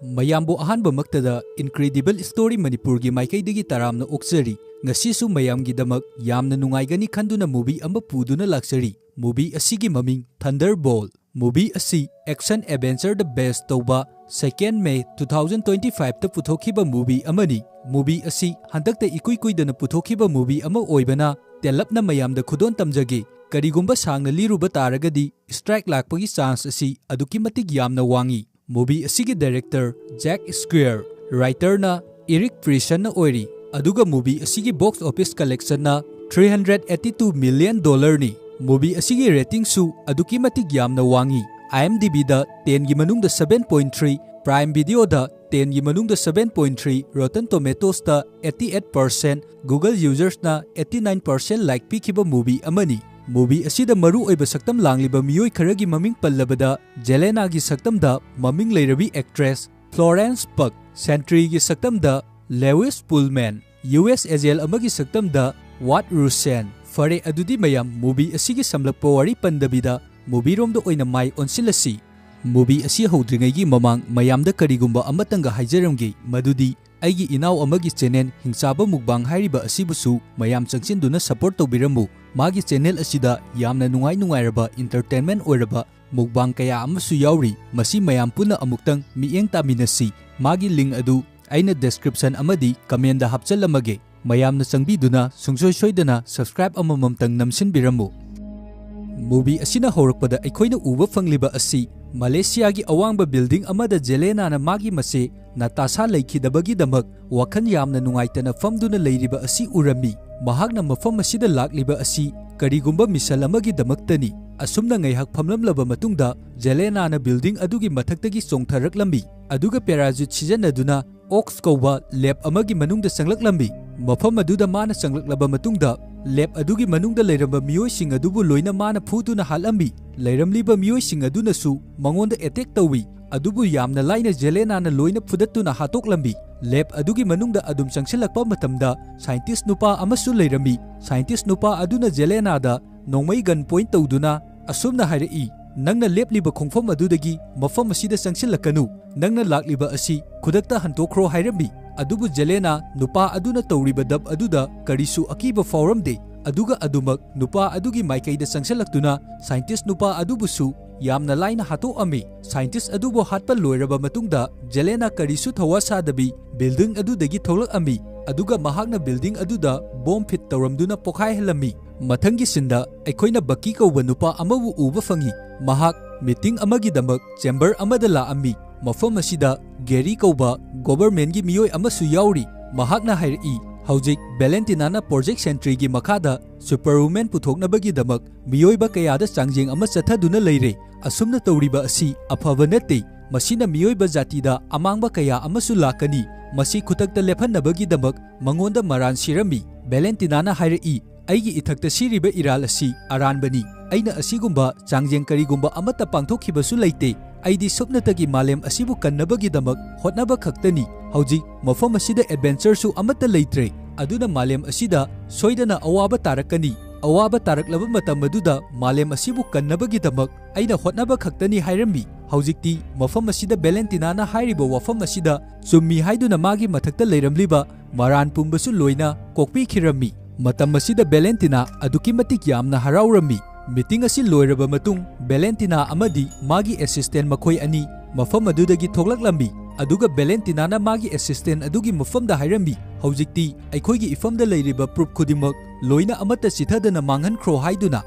mayambo ahanba maktada incredible story Manipurgi maikaidagi taramna oksari ngasisu mayamgi damak yamna nungaigani khanduna movie amba puduna laksari movie asigi maming Thunderbolt movie asi action adventure the best toba 2nd May 2025 ta puthokhiba movie amani movie asi handakta ikuidana puthokhiba movie ama oibana telapna mayamda khudon tamjage karigumba sangna liruba taragadi strike lakpagi chance asi aduki matik yamna wangi movie asigi director Jack Square writer na Eric Prison na oiri aduga movie asigi box office collection na $382 million ni movie asigi rating su aduki matik yamna wangi IMDb da 10 gi manung da 7.3 Prime Video da 10 gi manung da 7.3 Rotten Tomatoes da 88% Google users na 89% like pikhiba movie amani movie asida maru oiba saktam langliba miyoi kharagi maming pallabada Jelena gi saktam da maming leirabi actress Florence Pugh Sentry gi saktam da Lewis Pullman US Agent amagi saktam da Wat Rusen fare adudi mayam movie asigi samlakpa wari pandabida movie rom da oina mai onsilasi movie asi hodringai mamang mayamda karigumba amatanga haijaramgi madudi aigi inaw amagi channel hingsaba mukbang hairiba asibusu mayam changcinduna support tobiramu magi channel asida yamna nungai raba entertainment oiraba mukbang kaya amasu yauri masi mayam puna amuktang mieng taminasi magi link adu aina description amadi comment da hapchalamage mayamna changbiduna sungsoi soidana subscribe amamamtang namsinbiramu movie asina horakpada aikoina uba fangliba asi Malaysia gi awangba building amada Jelena na magi mase Natasha laikhidabagi damak wakhan yamna nungaitana famduna leiriba asi urami mahakna mafam asida lakliba asi karigumba misal amagi damaktani asumna ngaihak phamlamlaba matungda Jelena na building adugi mathaktagi chongtharaklambi aduga parachute sijanaduna ox koba lab amagi manungda sanglaklambi mafam aduda mana sanglaklaba matungda lab adugi manungda leiramba miyoi sing adubu loina mana phuduna halambi leiramliba miyoi sing aduna su mangonda attack tawi adubu yamna laina Jelena na loina phudatuna hatoklambi lab adugi manungda adum changsilakpa matamda scientist nupa amasu leirami scientist nupa aduna Jelena da nongmai gun point tawduna asumna hairai nangna lepliba khongfam adudagi mafam asida changsilakanu nangna lakliba asi khudakta hantokro hairami adubu Jelena nupa aduna tawriba dab aduda karisu akiba fauramde aduga adumak nupa adugi maikaida changsilaktuna scientist nupa adubusu yamna laina hato ami scientist adubo hatpa loiraba matungda Jelena karisu thawasa dabi building adudagi tholak ami aduga mahakna building aduda bomb fit tawramduna pokhai helami mathangi sinda aikoina baki kauba nupa amabu uba fangi mahak meeting amagi damak chamber amada la ami mafam asida Gary kauba government gi miyoi amasu yauri mahakna hairai Haujik Valentina na project sentry gi makada superwoman puthoknabagi damak miyoiba kayada changjeng ama chathaduna leire asumna tawriba asi afaba nate masina miyoiba zatida amangba kaya amasu lakani masi khutakta lephanabagi damak mangonda maran sirami Valentina na hairai aigi ithakta siriba iral asi aranbani aina asigumba changjeng karigumba amata pangthokhibasu leite aidi sopnatagi malem asibu kannabagi damak hotnaba khaktani haujik mafam asida adventure su amata leitre aduna malem asida soidana awaba tarakani awaba taraklaba matam maduda malem asibu kannabagi damak aina hotnaba khaktani hairami haujikti mafam asida Valentina na hairiba wafam asida chummi haiduna magi mathakta leiramliba maran pumbasu loina kokpi khirami matam asida Valentina aduki matik yamna haraurami meeting asi loiraba matung Valentina amadi magi assistant makhoi ani mafam adudagi thoklaklambi aduga Valentina na magi assistant adugi mafamda hairami haujikti aikhoigi ifamda leiriba proof khudimak loina amata chithadana manghankhro haiduna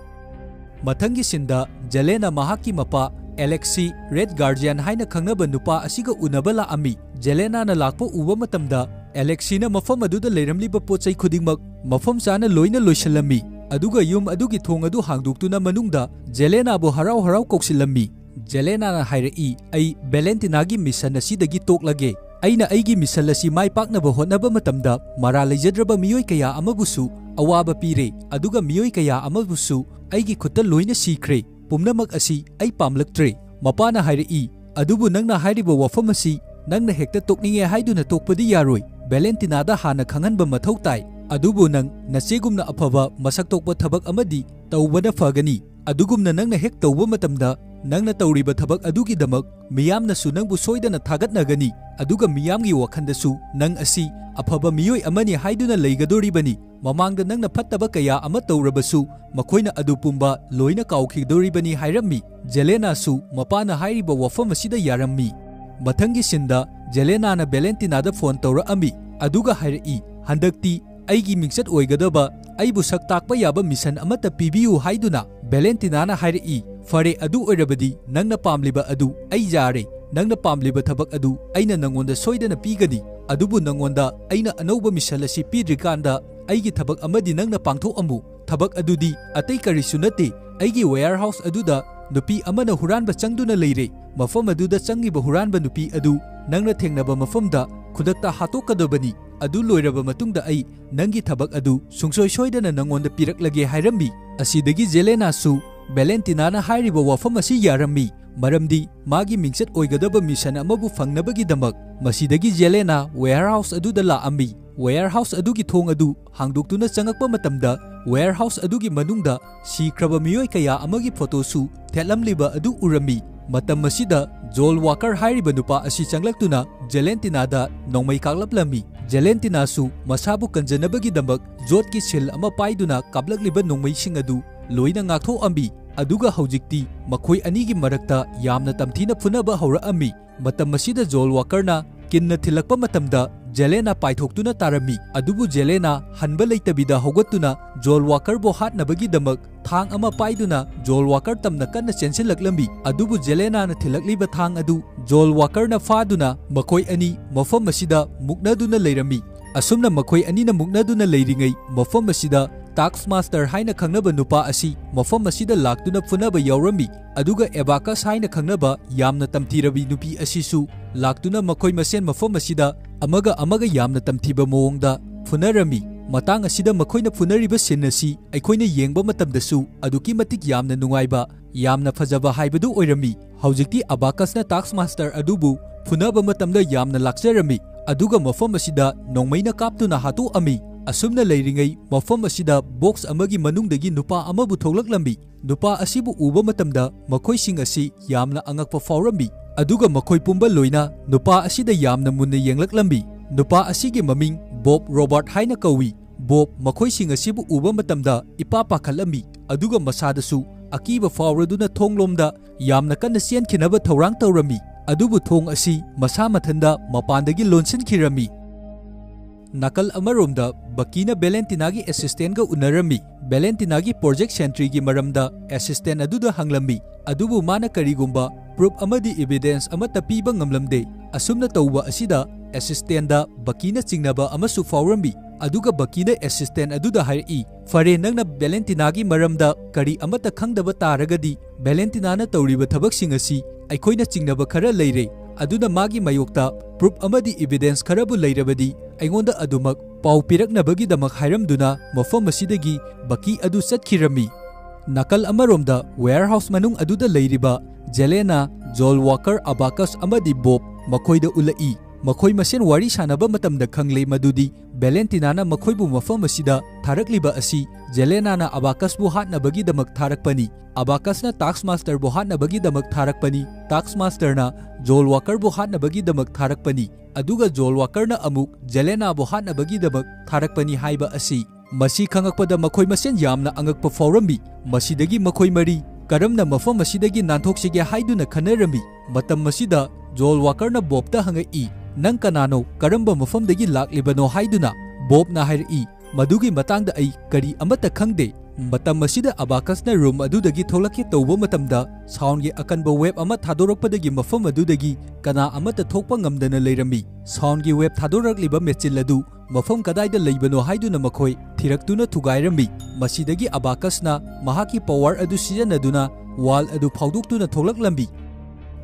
mathangi sinda Jelena mahaki mapa Alexi Red Guardian haina khangnaba nupa asiga unaba la ami Jelena na lakpa uba matamda Alexi na mafam aduda leiramliba pochai khudingmak mafam chana loina loisalami aduga yum adugi thong adu hangduktuna manungda Jelena bo harau koksilami Jelena na hairai ai Valentina gi mission asidagi toklage aina aigi mission asi mai paknaba hotnaba matamda mara leijadraba miyoi kaya amabusu awaba pire aduga miyoi kaya amabusu aigi khutta loina sikre pumnamak asi ai pamlaktre mapana hairai adubu nangna hairiba wafam asi nangna hekta tokninge haiduna tokpadi yaroi Valentina da hana khanganba mathau tai adubu nang nasegumna afaba masak tokpa thabak amadi tawbana fagani adugumna nangna hek tawba matamda ꯅꯪꯅ ꯇꯧꯔꯤꯕ ꯊꯕꯛ ꯑꯗꯨꯒꯤꯗꯃꯛ ꯃꯤꯌꯥꯝꯅꯁꯨ ꯅꯪꯕꯨ ꯁꯣꯏꯗꯅ ꯊꯥꯒꯠꯅꯒꯅꯤ ꯑꯗꯨꯒ ꯃꯤꯌꯥꯝꯒꯤ ꯋꯥꯈꯜꯗꯁꯨ ꯅꯪ ꯑꯁꯤ ꯑꯐꯕ ꯃꯤꯑꯣꯏ ꯑꯃꯅꯤ ꯍꯥꯏꯗꯨꯅ ꯂꯩꯒꯗꯣꯔꯤꯕꯅꯤ ꯃꯃꯥꯡꯗ ꯅꯪꯅ ꯐꯠꯇꯕ ꯀꯌꯥ ꯑꯃ ꯇꯧꯔꯕꯁꯨ ꯃꯈꯣꯏꯅ ꯑꯗꯨ ꯄꯨꯝꯕ ꯂꯣꯏꯅ ꯀꯥꯎꯈꯤꯗꯣꯔꯤꯕꯅꯤ ꯍꯥꯏꯔꯝꯃꯤ ꯖꯦꯂꯦꯅꯥꯁꯨ ꯃꯄꯥꯅ ꯍꯥꯏꯔꯤꯕ ꯋꯥꯐꯝ ꯑꯁꯤꯗ ꯌꯥꯔꯝꯃꯤ ꯃꯊꯪꯒꯤ ꯁꯤꯟꯗ ꯖꯦꯂꯦꯅꯥꯅ ꯚꯦꯂꯦꯟꯇꯤꯅꯥꯗ ꯐꯣꯟ ꯇꯧꯔꯛꯑꯝꯃꯤ ꯑꯗꯨꯒ ꯍꯥꯏꯔꯛꯏ ꯍꯟꯗꯛꯇꯤ ꯑꯩꯒꯤ ꯃꯤꯡꯆꯠ ꯑꯣꯏꯒꯗꯕ ꯑꯩꯕꯨ ꯁꯛ ꯇꯥꯛꯄ ꯌꯥꯕ ꯃꯤꯁꯟ ꯑꯃꯠꯇ ꯄꯤꯕꯤꯌꯨ ꯍꯥꯏꯗꯨꯅ ꯚꯦꯂꯦꯟꯇꯤꯅꯥꯅ ꯍꯥꯏꯔꯛꯏ ꯐꯔꯦ ꯑꯗꯨ ꯑꯣꯏꯔꯕꯗꯤ ꯅꯪꯅ ꯄꯥꯝꯂꯤꯕ ꯑꯗꯨ ꯑꯩ ꯌꯥꯔꯦ ꯅꯪꯅ ꯄꯥꯝꯂꯤꯕ ꯊꯕꯛ ꯑꯗꯨ ꯑꯩꯅ ꯅꯪꯉꯣꯟꯗ ꯁꯣꯏꯗꯅ ꯄꯤꯒꯅꯤ ꯑꯗꯨꯕꯨ ꯅꯪꯉꯣꯟꯗ ꯑꯩꯅ ꯑꯅꯧꯕ ꯃꯤꯁꯟ ꯑꯁꯤ ꯄꯤꯗ꯭ꯔꯤꯀꯥꯟꯗ ꯑꯩꯒꯤ ꯊꯕꯛ ꯑꯃꯗꯤ ꯅꯪꯅ ꯄꯥꯡꯊꯣꯛꯑꯝꯃꯨ ꯊꯕꯛ ꯑꯗꯨꯗꯤ ꯑꯇꯩ ꯀꯔꯤꯁꯨ ꯅꯠꯇꯦ ꯑꯩꯒꯤ ꯋꯦꯌꯔꯍꯥꯎꯁ ꯑꯗꯨꯗ ꯅꯨꯄꯤ ꯑꯃꯅ ꯍꯨꯔꯥꯟꯕ ꯆꯪꯗꯨꯅ ꯂꯩꯔꯦ ꯃꯐꯝ ꯑꯗꯨꯗ ꯆꯪꯉꯤꯕ ꯍꯨꯔꯥꯟꯕ ꯅꯨꯄꯤ ꯑꯗꯨ ꯅꯪꯅ ꯊꯦꯡꯅꯕ ꯃꯐꯝꯗ ꯈꯨꯗꯛꯇ ꯍꯥꯠꯇꯣꯛꯀꯗꯕꯅꯤ ꯑꯗꯨ ꯂꯣꯏꯔꯕ ꯃꯇꯨꯡꯗ ꯑꯩ ꯅꯪꯒꯤ ꯊꯕꯛ ꯑꯗꯨ ꯁꯨꯡꯁꯣꯏ ꯁꯣꯏꯗꯅ ꯅꯪꯉꯣꯟꯗ ꯄꯤꯔꯛꯂꯒꯦ ꯍꯥꯏꯔꯝꯃꯤ ꯑꯁꯤꯗꯒꯤ ꯖꯦꯂꯦꯅꯥꯁꯨ ꯚꯦꯂꯦꯟꯇꯤꯅꯥꯅ ꯍꯥꯏꯔꯤꯕ ꯋꯥꯐꯝ ꯑꯁꯤ ꯌꯥꯔꯝꯃꯤ ꯃꯔꯝꯗꯤ ꯃꯥꯒꯤ ꯃꯤꯡꯆꯠ ꯑꯣꯏꯒꯗꯕ ꯃꯤꯁꯟ ꯑꯃꯕꯨ ꯐꯪꯅꯕꯒꯤꯗꯃꯛ ꯃꯁꯤꯗꯒꯤ ꯖꯦꯂꯦꯅꯥ ꯋꯦꯌꯔꯍꯥꯎꯁ ꯑꯗꯨꯗ ꯂꯥꯛꯑꯝꯃꯤ ꯋꯦꯌꯔꯍꯥꯎꯁ ꯑꯗꯨꯒꯤ ꯊꯣꯡ ꯑꯗꯨ ꯍꯥꯡꯗꯣꯛꯇꯨꯅ ꯆꯪꯉꯛꯄ ꯃꯇꯝꯗ ꯋꯦꯌꯔꯍꯥꯎꯁ ꯑꯗꯨꯒꯤ ꯃꯅꯨꯡꯗ ꯁꯤꯈ꯭ꯔꯕ ꯃꯤꯑꯣꯏ ꯀꯌꯥ ꯑꯃꯒꯤ ꯐꯣꯇꯣꯁꯨ ꯊꯦꯠꯂꯝꯂꯤꯕ ꯑꯗꯨ ꯎꯔꯝꯃꯤ ꯃꯇꯝ ꯑꯁꯤꯗ ꯖꯣꯜ ꯋꯥꯀꯔ ꯍꯥꯏꯔꯤꯕ ꯅꯨꯄꯥ ꯑꯁꯤ ꯆꯪꯂꯛꯇꯨꯅ ꯖꯦꯂꯦꯟꯇꯤꯅꯥꯗ ꯅꯣꯡꯃꯩ ꯀꯥꯞꯂꯛꯂꯝꯃꯤ ꯖꯦꯂꯦꯟꯇꯤꯅꯥꯁꯨ ꯃꯁꯥꯕꯨ ꯀꯟꯖꯅꯕꯒꯤꯗꯃꯛ ꯖꯣꯠꯀꯤ ꯁꯤꯜ ꯑꯃ ꯄꯥꯏꯗꯨꯅ ꯀꯥꯞꯂꯛꯂꯤꯕ ꯅꯣꯡꯃꯩꯁꯤꯡ ꯑꯗꯨ ꯂꯣꯏꯅ ꯉꯥꯛꯊꯣꯛꯑꯝꯃꯤ ꯑꯗꯨꯒ ꯍꯧꯖꯤꯛꯇꯤ ꯃꯈꯣꯏ ꯑꯅꯤꯒꯤ ꯃꯔꯛꯇ ꯌꯥꯝꯅ ꯇꯝꯊꯤꯅ ꯐꯨꯅꯕ ꯍꯧꯔꯛꯑꯝꯃꯤ ꯃꯇꯝ ꯑꯁꯤꯗ ꯖꯣꯜ ꯋꯥꯀꯔꯅ ꯀꯤꯟꯅ ꯊꯤꯜꯂꯛꯄ ꯃꯇꯝꯗ ꯖꯦꯂꯦꯅꯥ ꯄꯥꯏꯊꯣꯛꯇꯨꯅ ꯇꯥꯔꯝꯃꯤ ꯑꯗꯨꯕꯨ ꯖꯦꯂꯦꯅꯥ ꯍꯟꯕ ꯂꯩꯇꯕꯤꯗ ꯍꯧꯒꯠꯇꯨꯅ ꯖꯣꯜ ꯋꯥꯀꯔꯕꯨ ꯍꯥꯠꯅꯕꯒꯤꯗꯃꯛ ꯊꯥꯡ ꯑꯃ ꯄꯥꯏꯗꯨꯅ ꯖꯣꯜ ꯋꯥꯀꯔ ꯇꯝꯅ ꯀꯟꯅ ꯆꯦꯟꯁꯤꯜꯂꯛꯂꯝꯃꯤ ꯑꯗꯨꯕꯨ ꯖꯦꯂꯦꯅꯥꯅ ꯊꯤꯜꯂꯛꯂꯤꯕ ꯊꯥꯡ ꯑꯗꯨ ꯖꯣꯜ ꯋꯥꯀꯔꯅ ꯐꯥꯗꯨꯅ ꯃꯈꯣꯏ ꯑꯅꯤ ꯃꯐꯝ ꯑꯁꯤꯗ ꯃꯨꯛꯅꯗꯨꯅ ꯂꯩꯔꯝꯃꯤ ꯑꯁꯨꯝꯅ ꯃꯈꯣꯏ ꯑꯅꯤꯅ ꯃꯨꯛꯅꯗꯨꯅ ꯂꯩꯔꯤꯉꯩ ꯃꯐꯝ ꯑꯁꯤꯗ ꯇꯥꯛꯁ ꯃꯥꯁꯇꯔ ꯍꯥꯏꯅ ꯈꯪꯅꯕ ꯅꯨꯄꯥ ꯑꯁꯤ ꯃꯐꯝ ꯑꯁꯤꯗ ꯂꯥꯛꯇꯨꯅ ꯐꯨꯅꯕ ꯌꯥꯎꯔꯝꯃꯤ ꯑꯗꯨꯒ ꯑꯦꯕꯥꯀꯁ ꯍꯥꯏꯅ ꯈꯪꯅꯕ ꯌꯥꯝꯅ ꯇꯝꯊꯤꯔꯕꯤ ꯅꯨꯄꯤ ꯑꯁꯤꯁꯨ ꯂꯥꯛꯇꯨꯅ ꯃꯈꯣꯏ ꯃꯁꯦꯟ ꯃꯐꯝ ꯑꯁꯤꯗ ꯑꯃꯒ ꯌꯥꯝꯅ ꯇꯝꯊꯤꯕ ꯃꯑꯣꯡꯗ ꯐꯨꯅꯔꯝꯃꯤ ꯃꯇꯥꯡ ꯑꯁꯤꯗ ꯃꯈꯣꯏꯅ ꯐꯨꯅꯔꯤꯕ ꯁꯤꯟ ꯑꯁꯤ ꯑꯩꯈꯣꯏꯅ ꯌꯦꯡꯕ ꯃꯇꯝꯗꯁꯨ ꯑꯗꯨꯛꯀꯤ ꯃꯇꯤꯛ ꯌꯥꯝꯅ ꯅꯨꯡꯉꯥꯏꯕ ꯌꯥꯝꯅ ꯐꯖꯕ ꯍꯥꯏꯕꯗꯨ ꯑꯣꯏꯔꯝꯃꯤ ꯍꯧꯖꯤꯛꯇꯤ ꯑꯕꯥꯀꯁꯅ ꯇꯥꯛꯁ ꯃꯥꯁꯇꯔ ꯑꯗꯨꯕꯨ ꯐꯨꯅꯕ ꯃꯇꯝꯗ ꯌꯥꯝꯅ ꯂꯥꯛꯆꯔꯝꯃꯤ ꯑꯗꯨꯒ ꯃꯐꯝ ꯑꯁꯤꯗ ꯅꯣꯡꯃꯩꯅ ꯀꯥꯞꯇꯨꯅ ꯍꯥꯠꯇꯣꯛꯑꯝꯃꯤ ꯑꯁꯨꯝꯅ ꯂꯩꯔꯤꯉꯩ ꯃꯐꯝ ꯑꯁꯤꯗ ꯕꯣꯛꯁ ꯑꯃꯒꯤ ꯃꯅꯨꯡꯗꯒꯤ ꯅꯨꯄꯥ ꯑꯃꯕꯨ ꯊꯣꯛꯂꯛꯂꯝꯃꯤ ꯅꯨꯄꯥ ꯑꯁꯤꯕꯨ ꯎꯕ ꯃꯇꯝꯗ ꯃꯈꯣꯏꯁꯤꯡ ꯑꯁꯤ ꯌꯥꯝꯅ ꯑꯉꯛꯄ ꯐꯥꯎꯔꯝꯃꯤ ꯑꯗꯨꯒ ꯃꯈꯣꯏ ꯄꯨꯝꯕ ꯂꯣꯏꯅ ꯅꯨꯄꯥ ꯑꯁꯤꯗ ꯌꯥꯝꯅ ꯃꯨꯟꯅ ꯌꯦꯡꯂꯛꯂꯝꯃꯤ ꯅꯨꯄꯥ ꯑꯁꯤꯒꯤ ꯃꯃꯤꯡ ꯕꯣꯕ ꯔꯣꯕꯥꯔꯠ ꯍꯥꯏꯅ ꯀꯧꯏ ꯕꯣꯕ ꯃꯈꯣꯏꯁꯤꯡ ꯑꯁꯤꯕꯨ ꯎꯕ ꯃꯇꯝꯗ ꯏꯄꯥ ꯄꯥꯈꯠꯂꯝꯃꯤ ꯑꯗꯨꯒ ꯃꯁꯥꯗꯁꯨ ꯑꯀꯤꯕ ꯐꯥꯎꯔꯗꯨꯅ ꯊꯣꯡꯂꯣꯝꯗ ꯌꯥꯝꯅ ꯀꯟꯅ ꯆꯦꯟꯈꯤꯅꯕ ꯊꯧꯔꯥꯡ ꯇꯧꯔꯝꯃꯤ ꯑꯗꯨꯕꯨ ꯊꯣꯡ ꯑꯁꯤ ꯃꯁꯥ ꯃꯊꯟꯇ ꯃꯄꯥꯟꯗꯒꯤ ꯂꯣꯟꯁꯤꯟꯈꯤꯔꯝꯃꯤ ꯅꯥꯀꯜ ꯑꯃꯔꯣꯝꯗ ꯕꯀꯤꯅ ꯚꯦꯂꯦꯟꯇꯤꯅꯥꯒꯤ ꯑꯦꯁꯤꯁꯇꯦꯟꯒ ꯎꯅꯔꯝꯃꯤ ꯚꯦꯂꯦꯟꯇꯤꯅꯥꯒꯤ ꯄ꯭ꯔꯣꯖꯦꯛ ꯁꯦꯟꯇ꯭ꯔꯤꯒꯤ ꯃꯔꯝꯗ ꯑꯦꯁꯤꯁꯇꯦꯟ ꯑꯗꯨꯗ ꯍꯪꯂꯝꯃꯤ ꯑꯗꯨꯕꯨ ꯃꯥꯅ ꯀꯔꯤꯒꯨꯝꯕ ꯄ꯭ꯔꯨꯐ ꯑꯃꯗꯤ ꯏꯕꯤꯗꯦꯟꯁ ꯑꯃꯠꯇ ꯄꯤꯕ ꯉꯝꯂꯝꯗꯦ ꯑꯁꯨꯝꯅ ꯇꯧꯕ ꯑꯁꯤꯗ ꯑꯦꯁꯤꯁꯇꯦꯟꯗ ꯕꯀꯤꯅ ꯆꯤꯡꯅꯕ ꯑꯃꯁꯨ ꯐꯥꯎꯔꯝꯃꯤ ꯑꯗꯨꯒ ꯕꯀꯤꯅ ꯑꯦꯁꯤꯁꯇꯦꯟ ꯑꯗꯨꯗ ꯍꯥꯏꯔꯛꯏ ꯐꯔꯦ ꯅꯪꯅ ꯚꯦꯂꯦꯟꯇꯤꯅꯥꯒꯤ ꯃꯔꯝꯗ ꯀꯔꯤ ꯑꯃꯠꯇ ꯈꯪꯗꯕ ꯇꯥꯔꯒꯗꯤ ꯚꯦꯂꯦꯟꯇꯤꯅꯥꯅ ꯇꯧꯔꯤꯕ ꯊꯕꯛꯁꯤꯡ ꯑꯁꯤ ꯑꯩꯈꯣꯏꯅ ꯆꯤꯡꯅꯕ ꯈꯔ ꯂꯩꯔꯦ ꯑꯗꯨꯅ ꯃꯥꯒꯤ ꯃꯥꯌꯣꯛꯇ ꯄ꯭ꯔꯨꯐ ꯑꯃꯗꯤ ꯏꯕꯤꯗꯦꯟꯁ ꯈꯔꯕꯨ ꯂꯩꯔꯕꯗꯤ ꯑꯩꯉꯣꯟꯗ ꯑꯗꯨꯃꯛ ꯄꯥꯎ ꯄꯤꯔꯛꯅꯕꯒꯤꯗꯃꯛ ꯍꯥꯏꯔꯝꯗꯨꯅ ꯃꯐꯝ ꯑꯁꯤꯗꯒꯤ ꯕꯀꯤ ꯑꯗꯨ ꯆꯠꯈꯤꯔꯝꯃꯤ ꯅꯥꯀꯜ ꯑꯃꯔꯣꯝꯗ ꯋꯦꯌꯔꯍꯥꯎꯁ ꯃꯅꯨꯡ ꯑꯗꯨꯗ ꯂꯩꯔꯤꯕ ꯖꯦꯂꯦꯅꯥ ꯖꯣꯜ ꯋꯥꯀꯔ ꯑꯕꯥꯀꯁ ꯑꯃꯗꯤ ꯕꯣꯕ ꯃꯈꯣꯏꯗ ꯎꯠꯂꯛꯏ ꯃꯈꯣꯏ ꯃꯁꯦꯟ ꯋꯥꯔꯤ ꯁꯥꯟꯅꯕ ꯃꯇꯝꯗ ꯈꯪꯂꯦ ꯃꯗꯨꯗꯤ ꯚꯦꯂꯦꯟꯇꯤꯅꯥꯅ ꯃꯈꯣꯏꯕꯨ ꯃꯐꯝ ꯑꯁꯤꯗ ꯊꯥꯔꯛꯂꯤꯕ ꯑꯁꯤ ꯖꯦꯂꯦꯅꯥꯅ ꯑꯕꯥꯀꯁꯕꯨ ꯍꯥꯠꯅꯕꯒꯤꯗꯃꯛ ꯊꯥꯔꯛꯄꯅꯤ ꯑꯕꯥꯀꯁꯅ ꯇꯥꯛꯁ ꯃꯥꯁꯇꯔꯕꯨ ꯍꯥꯠꯅꯕꯒꯤꯗꯃꯛ ꯊꯥꯔꯛꯄꯅꯤ ꯇꯥꯛꯁ ꯃꯥꯁꯇꯔꯅ ꯖꯣꯜ ꯋꯥꯀꯔꯕꯨ ꯍꯥꯠꯅꯕꯒꯤꯗꯃꯛ ꯊꯥꯔꯛꯄꯅꯤ ꯑꯗꯨꯒ ꯖꯣꯜ ꯋꯥꯀꯔꯅ ꯑꯃꯨꯛ ꯖꯦꯂꯦꯅꯥꯕꯨ ꯍꯥꯠꯅꯕꯒꯤꯗꯃꯛ ꯊꯥꯔꯛꯄꯅꯤ ꯍꯥꯏꯕ ꯑꯁꯤ ꯃꯁꯤ ꯈꯪꯉꯛꯄꯗ ꯃꯈꯣꯏ ꯃꯁꯦꯟ ꯌꯥꯝꯅ ꯑꯉꯛꯄ ꯐꯥꯎꯔꯝꯃꯤ ꯃꯁꯤꯗꯒꯤ ꯃꯈꯣꯏ ꯃꯔꯤ ꯀꯔꯝꯅ ꯃꯐꯝ ꯑꯁꯤꯗꯒꯤ ꯅꯥꯟꯊꯣꯛꯁꯤꯒꯦ ꯍꯥꯏꯗꯨꯅ ꯈꯟꯅꯔꯝꯃꯤ ꯃꯇꯝ ꯑꯁꯤꯗ ꯖꯣꯜ ꯋꯥꯀꯔꯅ ꯕꯣꯕꯇ ꯍꯪꯉꯛꯏ ꯅꯪ ꯀꯅꯥꯅꯣ ꯀꯔꯝꯕ ꯃꯐꯝꯗꯒꯤ ꯂꯥꯛꯂꯤꯕꯅꯣ ꯍꯥꯏꯗꯨꯅ ꯕꯣꯕꯅ ꯍꯥꯏꯔꯛꯏ ꯃꯗꯨꯒꯤ ꯃꯇꯥꯡꯗ ꯑꯩ ꯀꯔꯤ ꯑꯃꯠꯇ ꯈꯪꯗꯦ ꯃꯇꯝ ꯑꯁꯤꯗ ꯑꯕꯥꯀꯁꯅ ꯔꯨꯝ ꯑꯗꯨꯗꯒꯤ ꯊꯣꯛꯂꯛꯀꯦ ꯇꯧꯕ ꯃꯇꯝꯗ ꯁꯥꯎꯟꯒꯤ ꯑꯀꯟꯕ ꯋꯦꯕ ꯑꯃ ꯊꯥꯗꯣꯔꯛꯄꯗꯒꯤ ꯃꯐꯝ ꯑꯗꯨꯗꯒꯤ ꯀꯅꯥ ꯑꯃꯠꯇ ꯊꯣꯛꯄ ꯉꯝꯗꯅ ꯂꯩꯔꯝꯃꯤ ꯁꯥꯎꯟꯒꯤ ꯋꯦꯕ ꯊꯥꯗꯣꯔꯛꯂꯤꯕ ꯃꯦꯆꯤꯟ ꯑꯗꯨ ꯃꯐꯝ ꯀꯗꯥꯏꯗ ꯂꯩꯕꯅꯣ ꯍꯥꯏꯗꯨꯅ ꯃꯈꯣꯏ ꯊꯤꯔꯛꯇꯨꯅ ꯊꯨꯒꯥꯏꯔꯝꯃꯤ ꯃꯁꯤꯗꯒꯤ ꯑꯕꯥꯀꯁꯅ ꯃꯍꯥꯛꯀꯤ ꯄꯋꯥꯔ ꯑꯗꯨ ꯁꯤꯖꯤꯟꯅꯗꯨꯅ ꯋꯥꯜ ꯑꯗꯨ ꯐꯥꯎꯗꯣꯛꯇꯨꯅ ꯊꯣꯛꯂꯛꯂꯝꯃꯤ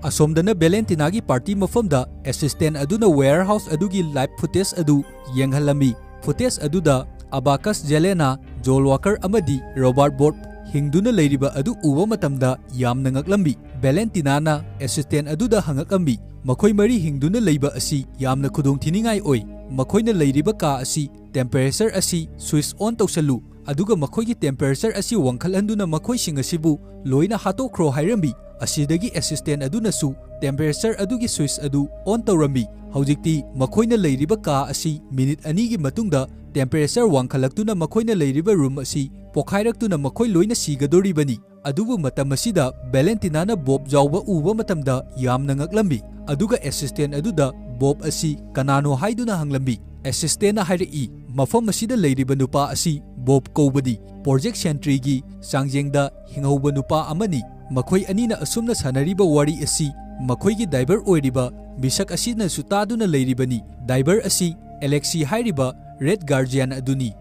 ꯑꯁꯣꯝꯗꯅ ꯚꯦꯂꯦꯟꯇꯤꯅꯥꯒꯤ ꯄꯥꯔꯇꯤ ꯃꯐꯝꯗ ꯑꯦꯁꯤꯁꯇꯦꯟ ꯑꯗꯨꯅ ꯋꯦꯌꯔꯍꯥꯎꯁ ꯑꯗꯨꯒꯤ ꯂꯥꯏꯚ ꯐꯨꯇꯦꯖ ꯑꯗꯨ ꯌꯦꯡꯍꯜꯂꯝꯃꯤ ꯐꯨꯇꯦꯖ ꯑꯗꯨꯗ ꯑꯕꯥꯀꯁ ꯖꯦꯂꯦꯅꯥ ꯖꯣꯜ ꯋꯥꯀꯔ ꯑꯃꯗꯤ ꯔꯣꯕꯥꯔꯠ ꯕꯣꯔꯠ ꯍꯤꯡꯗꯨꯅ ꯂꯩꯔꯤꯕ ꯑꯗꯨ ꯎꯕ ꯃꯇꯝꯗ ꯌꯥꯝꯅ ꯉꯛꯂꯝꯃꯤ ꯚꯦꯂꯦꯟꯇꯤꯅꯥꯅ ꯑꯦꯁꯤꯁꯇꯦꯟ ꯑꯗꯨꯗ ꯍꯪꯉꯛꯑꯝꯃꯤ ꯃꯈꯣꯏ ꯃꯔꯤ ꯍꯤꯡꯗꯨꯅ ꯂꯩꯕ ꯑꯁꯤ ꯌꯥꯝꯅ ꯈꯨꯗꯣꯡꯊꯤꯅꯤꯡꯉꯥꯏ ꯑꯣꯏ ꯃꯈꯣꯏꯅ ꯂꯩꯔꯤꯕ ꯀꯥ ꯑꯁꯤ ꯇꯦꯝꯄꯦꯔꯦꯆꯔ ꯑꯁꯤ ꯁ꯭ꯋꯤꯆ ꯑꯣꯟ ꯇꯧꯁꯜꯂꯨ ꯑꯗꯨꯒ ꯃꯈꯣꯏꯒꯤ ꯇꯦꯝꯄꯦꯔꯦꯆꯔ ꯑꯁꯤ ꯋꯥꯡꯈꯠꯍꯟꯗꯨꯅ ꯃꯈꯣꯏꯁꯤꯡ ꯑꯁꯤꯕꯨ ꯂꯣꯏꯅ ꯍꯥꯠꯇꯣꯛꯈ꯭ꯔꯣ ꯍꯥꯏꯔꯝꯃꯤ ꯑꯁꯤꯗꯒꯤ ꯑꯦꯁꯤꯁꯇꯦꯟ ꯑꯗꯨꯅꯁꯨ ꯇꯦꯝꯄꯦꯔꯦꯆꯔ ꯑꯗꯨꯒꯤ ꯁ꯭ꯋꯤꯆ ꯑꯗꯨ ꯑꯣꯟ ꯇꯧꯔꯝꯃꯤ꯫ ꯍꯧꯖꯤꯛꯇꯤ ꯃꯈꯣꯏꯅ ꯂꯩꯔꯤꯕ ꯀꯥ ꯑꯁꯤ ꯃꯤꯅꯤꯠ 2ꯒꯤ ꯃꯇꯨꯡꯗ ꯇꯦꯝꯄꯦꯔꯦꯆꯔ ꯋꯥꯡꯈꯠꯂꯛꯇꯨꯅ ꯃꯈꯣꯏꯅ ꯂꯩꯔꯤꯕ ꯔꯨꯝ ꯑꯁꯤ ꯄꯣꯈꯥꯏꯔꯛꯇꯨꯅ ꯃꯈꯣꯏ ꯂꯣꯏꯅ ꯁꯤꯒꯗꯧꯔꯤꯕꯅꯤ꯫ ꯑꯗꯨꯕꯨ ꯃꯇꯝ ꯑꯁꯤꯗ ꯚꯦꯂꯦꯟꯇꯤꯅꯥꯅ ꯕꯣꯕ ꯌꯥꯎꯕ ꯎꯕ ꯃꯇꯝꯗ ꯌꯥꯝꯅ ꯉꯛꯂꯝꯃꯤ꯫ ꯑꯗꯨꯒ ꯑꯦꯁꯤꯁꯇꯦꯟ ꯑꯗꯨꯗ ꯕꯣꯕ ꯑꯁꯤ ꯀꯅꯥꯅꯣ ꯍꯥꯏꯗꯨꯅ ꯍꯪꯂꯝꯃꯤ꯫ ꯑꯦꯁꯤꯁꯇꯦꯟꯅ ꯍꯥꯏꯔꯛꯏ, ꯃꯐꯝ ꯑꯁꯤꯗ ꯂꯩꯔꯤꯕ ꯅꯨꯄꯥ ꯑꯁꯤ ꯕꯣꯕ ꯀꯧꯕꯅꯤ, ꯄ꯭ꯔꯣꯖꯦꯛꯠ ꯁꯦꯟꯇ꯭ꯔꯤꯒꯤ ꯆꯥꯡꯖꯦꯡꯗ ꯍꯤꯡꯍꯧꯕ ꯅꯨꯄꯥ ꯑꯃꯅꯤ꯫ ꯃꯈꯣꯏ ꯑꯅꯤꯅ ꯑꯁꯨꯝꯅ ꯁꯥꯟꯅꯔꯤꯕ ꯋꯥꯔꯤ ꯑꯁꯤ ꯃꯈꯣꯏꯒꯤ ꯗ꯭ꯔꯥꯏꯚꯔ ꯑꯣꯏꯔꯤꯕ ꯃꯤꯁꯛ ꯑꯁꯤꯅꯁꯨ ꯇꯥꯗꯨꯅ ꯂꯩꯔꯤꯕꯅꯤ꯫ ꯗ꯭ꯔꯥꯏꯚꯔ ꯑꯁꯤ ꯑꯦꯂꯦꯛꯁꯤ ꯍꯥꯏꯔꯤꯕ ꯔꯦꯗ ꯒꯥꯔꯖꯤꯌꯥꯟ ꯑꯗꯨꯅꯤ꯫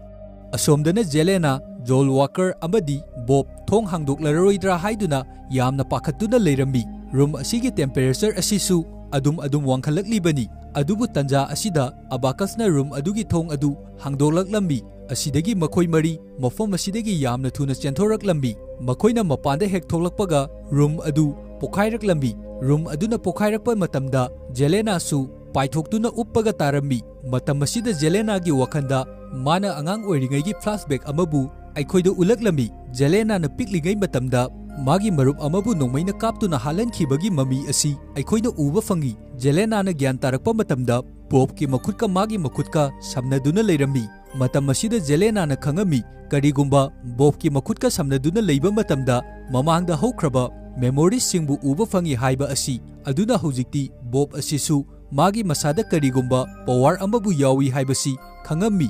ꯑꯁꯣꯝꯗꯅ ꯖꯦꯂꯦꯅꯥ, ꯖꯣꯜ ꯋꯥꯀꯔ ꯑꯃꯗꯤ ꯕꯣꯕ ꯊꯣꯡ ꯍꯥꯡꯗꯣꯛꯂꯔꯣꯏꯗ꯭ꯔꯥ ꯍꯥꯏꯗꯨꯅ ꯌꯥꯝꯅ ꯄꯥꯈꯠꯇꯨꯅ ꯂꯩꯔꯝꯃꯤ꯫ ꯔꯨꯝ ꯑꯁꯤꯒꯤ ꯇꯦꯝꯄꯦꯔꯦꯆꯔ ꯑꯁꯤꯁꯨ ꯑꯗꯨꯝ ꯋꯥꯡꯈꯠꯂꯛꯂꯤꯕꯅꯤ꯫ ꯑꯗꯨꯕꯨ ꯇꯟꯖꯥ ꯑꯁꯤꯗ ꯑꯕꯥꯀꯁꯅ ꯔꯨꯝ ꯑꯗꯨꯒꯤ ꯊꯣꯡ ꯑꯗꯨ ꯍꯥꯡꯗꯣꯛꯂꯛꯂꯝꯃꯤ꯫ ꯑꯁꯤꯗꯒꯤ ꯃꯈꯣꯏ ꯃꯔꯤ ꯃꯐꯝ ꯑꯁꯤꯗꯒꯤ ꯌꯥꯝꯅ ꯊꯨꯅ ꯆꯦꯟꯊꯣꯔꯛꯂꯝꯃꯤ꯫ ꯃꯈꯣꯏꯅ ꯃꯄꯥꯟꯗ ꯍꯦꯛ ꯊꯣꯛꯂꯛꯄꯒ ꯔꯨꯝ ꯑꯗꯨ ꯄꯣꯈꯥꯏꯔꯛꯂꯝꯃꯤ꯫ ꯔꯨꯝ ꯑꯗꯨꯅ ꯄꯣꯈꯥꯏꯔꯛꯄ ꯃꯇꯝꯗ ꯖꯦꯂꯦꯅꯥꯁꯨ ꯄꯥꯏꯊꯣꯛꯇꯨꯅ ꯎꯞꯄꯒ ꯇꯥꯔꯝꯃꯤ꯫ ꯃꯇꯝ ꯑꯁꯤꯗ ꯖꯦꯂꯦꯅꯥꯒꯤ ꯋꯥꯈꯜꯗ ꯃꯥꯅ ꯑꯉꯥꯡ ꯑꯣꯏꯔꯤꯉꯩꯒꯤ ꯐ꯭ꯂꯥꯁꯕꯦꯛ ꯑꯃꯕꯨ ꯑꯩꯈꯣꯏꯗ ꯎꯠꯂꯛꯂꯝꯃꯤ꯫ ꯖꯦꯂꯦꯅꯥꯅ ꯄꯤꯛꯂꯤꯉꯩ ꯃꯇꯝꯗ ꯃꯥꯒꯤ ꯃꯔꯨꯞ ꯑꯃꯕꯨ ꯅꯣꯡꯃꯩꯅ ꯀꯥꯞꯇꯨꯅ ꯍꯥꯠꯍꯟꯈꯤꯕꯒꯤ ꯃꯃꯤ ꯑꯁꯤ ꯑꯩꯈꯣꯏꯅ ꯎꯕ ꯐꯪꯏ꯫ ꯖꯦꯂꯦꯅꯥꯅ ꯒ꯭ꯌꯥꯟ ꯇꯥꯔꯛꯄ ꯃꯇꯝꯗ ꯕꯣꯕꯀꯤ ꯃꯈꯨꯠꯀ ꯃꯥꯒꯤ ꯃꯈꯨꯠꯀ ꯁꯝꯅꯗꯨꯅ ꯂꯩꯔꯝꯃꯤ꯫ ꯃꯇꯝ ꯑꯁꯤꯗ ꯖꯦꯂꯦꯅꯥꯅ ꯈꯪꯉꯝꯃꯤ, ꯀꯔꯤꯒꯨꯝꯕ ꯕꯣꯕꯀꯤ ꯃꯈꯨꯠꯀ ꯁꯝꯅꯗꯨꯅ ꯂꯩꯕ ꯃꯇꯝꯗ ꯃꯃꯥꯡꯗ ꯍꯧꯈ꯭ꯔꯕ ꯃꯦꯃꯣꯔꯤꯁꯤꯡꯕꯨ ꯎꯕ ꯐꯪꯏ ꯍꯥꯏꯕ ꯑꯁꯤ꯫ ꯑꯗꯨꯅ ꯍꯧꯖꯤꯛꯇꯤ ꯕꯣꯕ ꯑꯁꯤꯁꯨ ꯃꯥꯒꯤ ꯃꯁꯥꯗ ꯀꯔꯤꯒꯨꯝꯕ ꯄꯋꯥꯔ ꯑꯃꯕꯨ ꯌꯥꯎꯏ ꯍꯥꯏꯕꯁꯤ ꯈꯪꯉꯝꯃꯤ꯫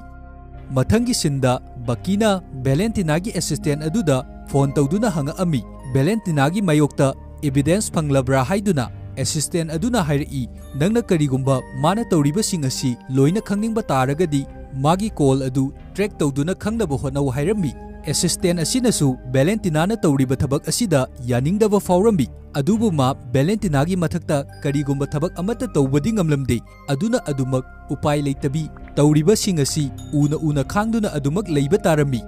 ꯃꯊꯪꯒꯤ ꯁꯤꯟꯗ ꯕꯀꯤꯅ ꯚꯦꯂꯦꯟꯇꯤꯅꯥꯒꯤ ꯑꯦꯁꯤꯁꯇꯦꯟ ꯑꯗꯨꯗ ꯐꯣꯟ ꯇꯧꯗꯨꯅ ꯍꯪꯉꯛꯑꯝꯃꯤ, ꯚꯦꯂꯦꯟꯇꯤꯅꯥꯒꯤ ꯃꯥꯌꯣꯛꯇ ꯏꯚꯤꯗꯦꯟꯁ ꯐꯪꯂꯕ꯭ꯔꯥ ꯍꯥꯏꯗꯨꯅ꯫ ꯑꯦꯁꯤꯁꯇꯦꯟ ꯑꯗꯨꯅ ꯍꯥꯏꯔꯛꯏ, ꯅꯪꯅ ꯀꯔꯤꯒꯨꯝꯕ ꯃꯥꯅ ꯇꯧꯔꯤꯕꯁꯤꯡ ꯑꯁꯤ ꯂꯣꯏꯅ ꯈꯪꯅꯤꯡꯕ ꯇꯥꯔꯒꯗꯤ ꯃꯥꯒꯤ ꯀꯣꯜ ꯑꯗꯨ ꯇ꯭ꯔꯦꯛ ꯇꯧꯗꯨꯅ ꯈꯪꯅꯕ ꯍꯣꯠꯅꯧ ꯍꯥꯏꯔꯝꯃꯤ꯫ ꯑꯦꯁꯤꯁꯇꯦꯟ ꯑꯁꯤꯅꯁꯨ ꯚꯦꯂꯦꯟꯇꯤꯅꯥꯅ ꯇꯧꯔꯤꯕ ꯊꯕꯛ ꯑꯁꯤꯗ ꯌꯥꯅꯤꯡꯗꯕ ꯐꯥꯎꯔꯝꯃꯤ꯫ ꯑꯗꯨꯕꯨ ꯃꯥ ꯚꯦꯂꯦꯟꯇꯤꯅꯥꯒꯤ ꯃꯊꯛꯇ ꯀꯔꯤꯒꯨꯝꯕ ꯊꯕꯛ ꯑꯃꯠꯇ ꯇꯧꯕꯗꯤ ꯉꯝꯂꯝꯗꯦ꯫ ꯑꯗꯨꯅ ꯑꯗꯨꯃꯛ ꯎꯄꯥꯏ ꯂꯩꯇꯕꯤ ꯇꯧꯔꯤꯕꯁꯤꯡ ꯑꯁꯤ ꯎꯅ ꯈꯥꯡꯗꯨꯅ ꯑꯗꯨꯃꯛ ꯂꯩꯕ ꯇꯥꯔꯝꯃꯤ꯫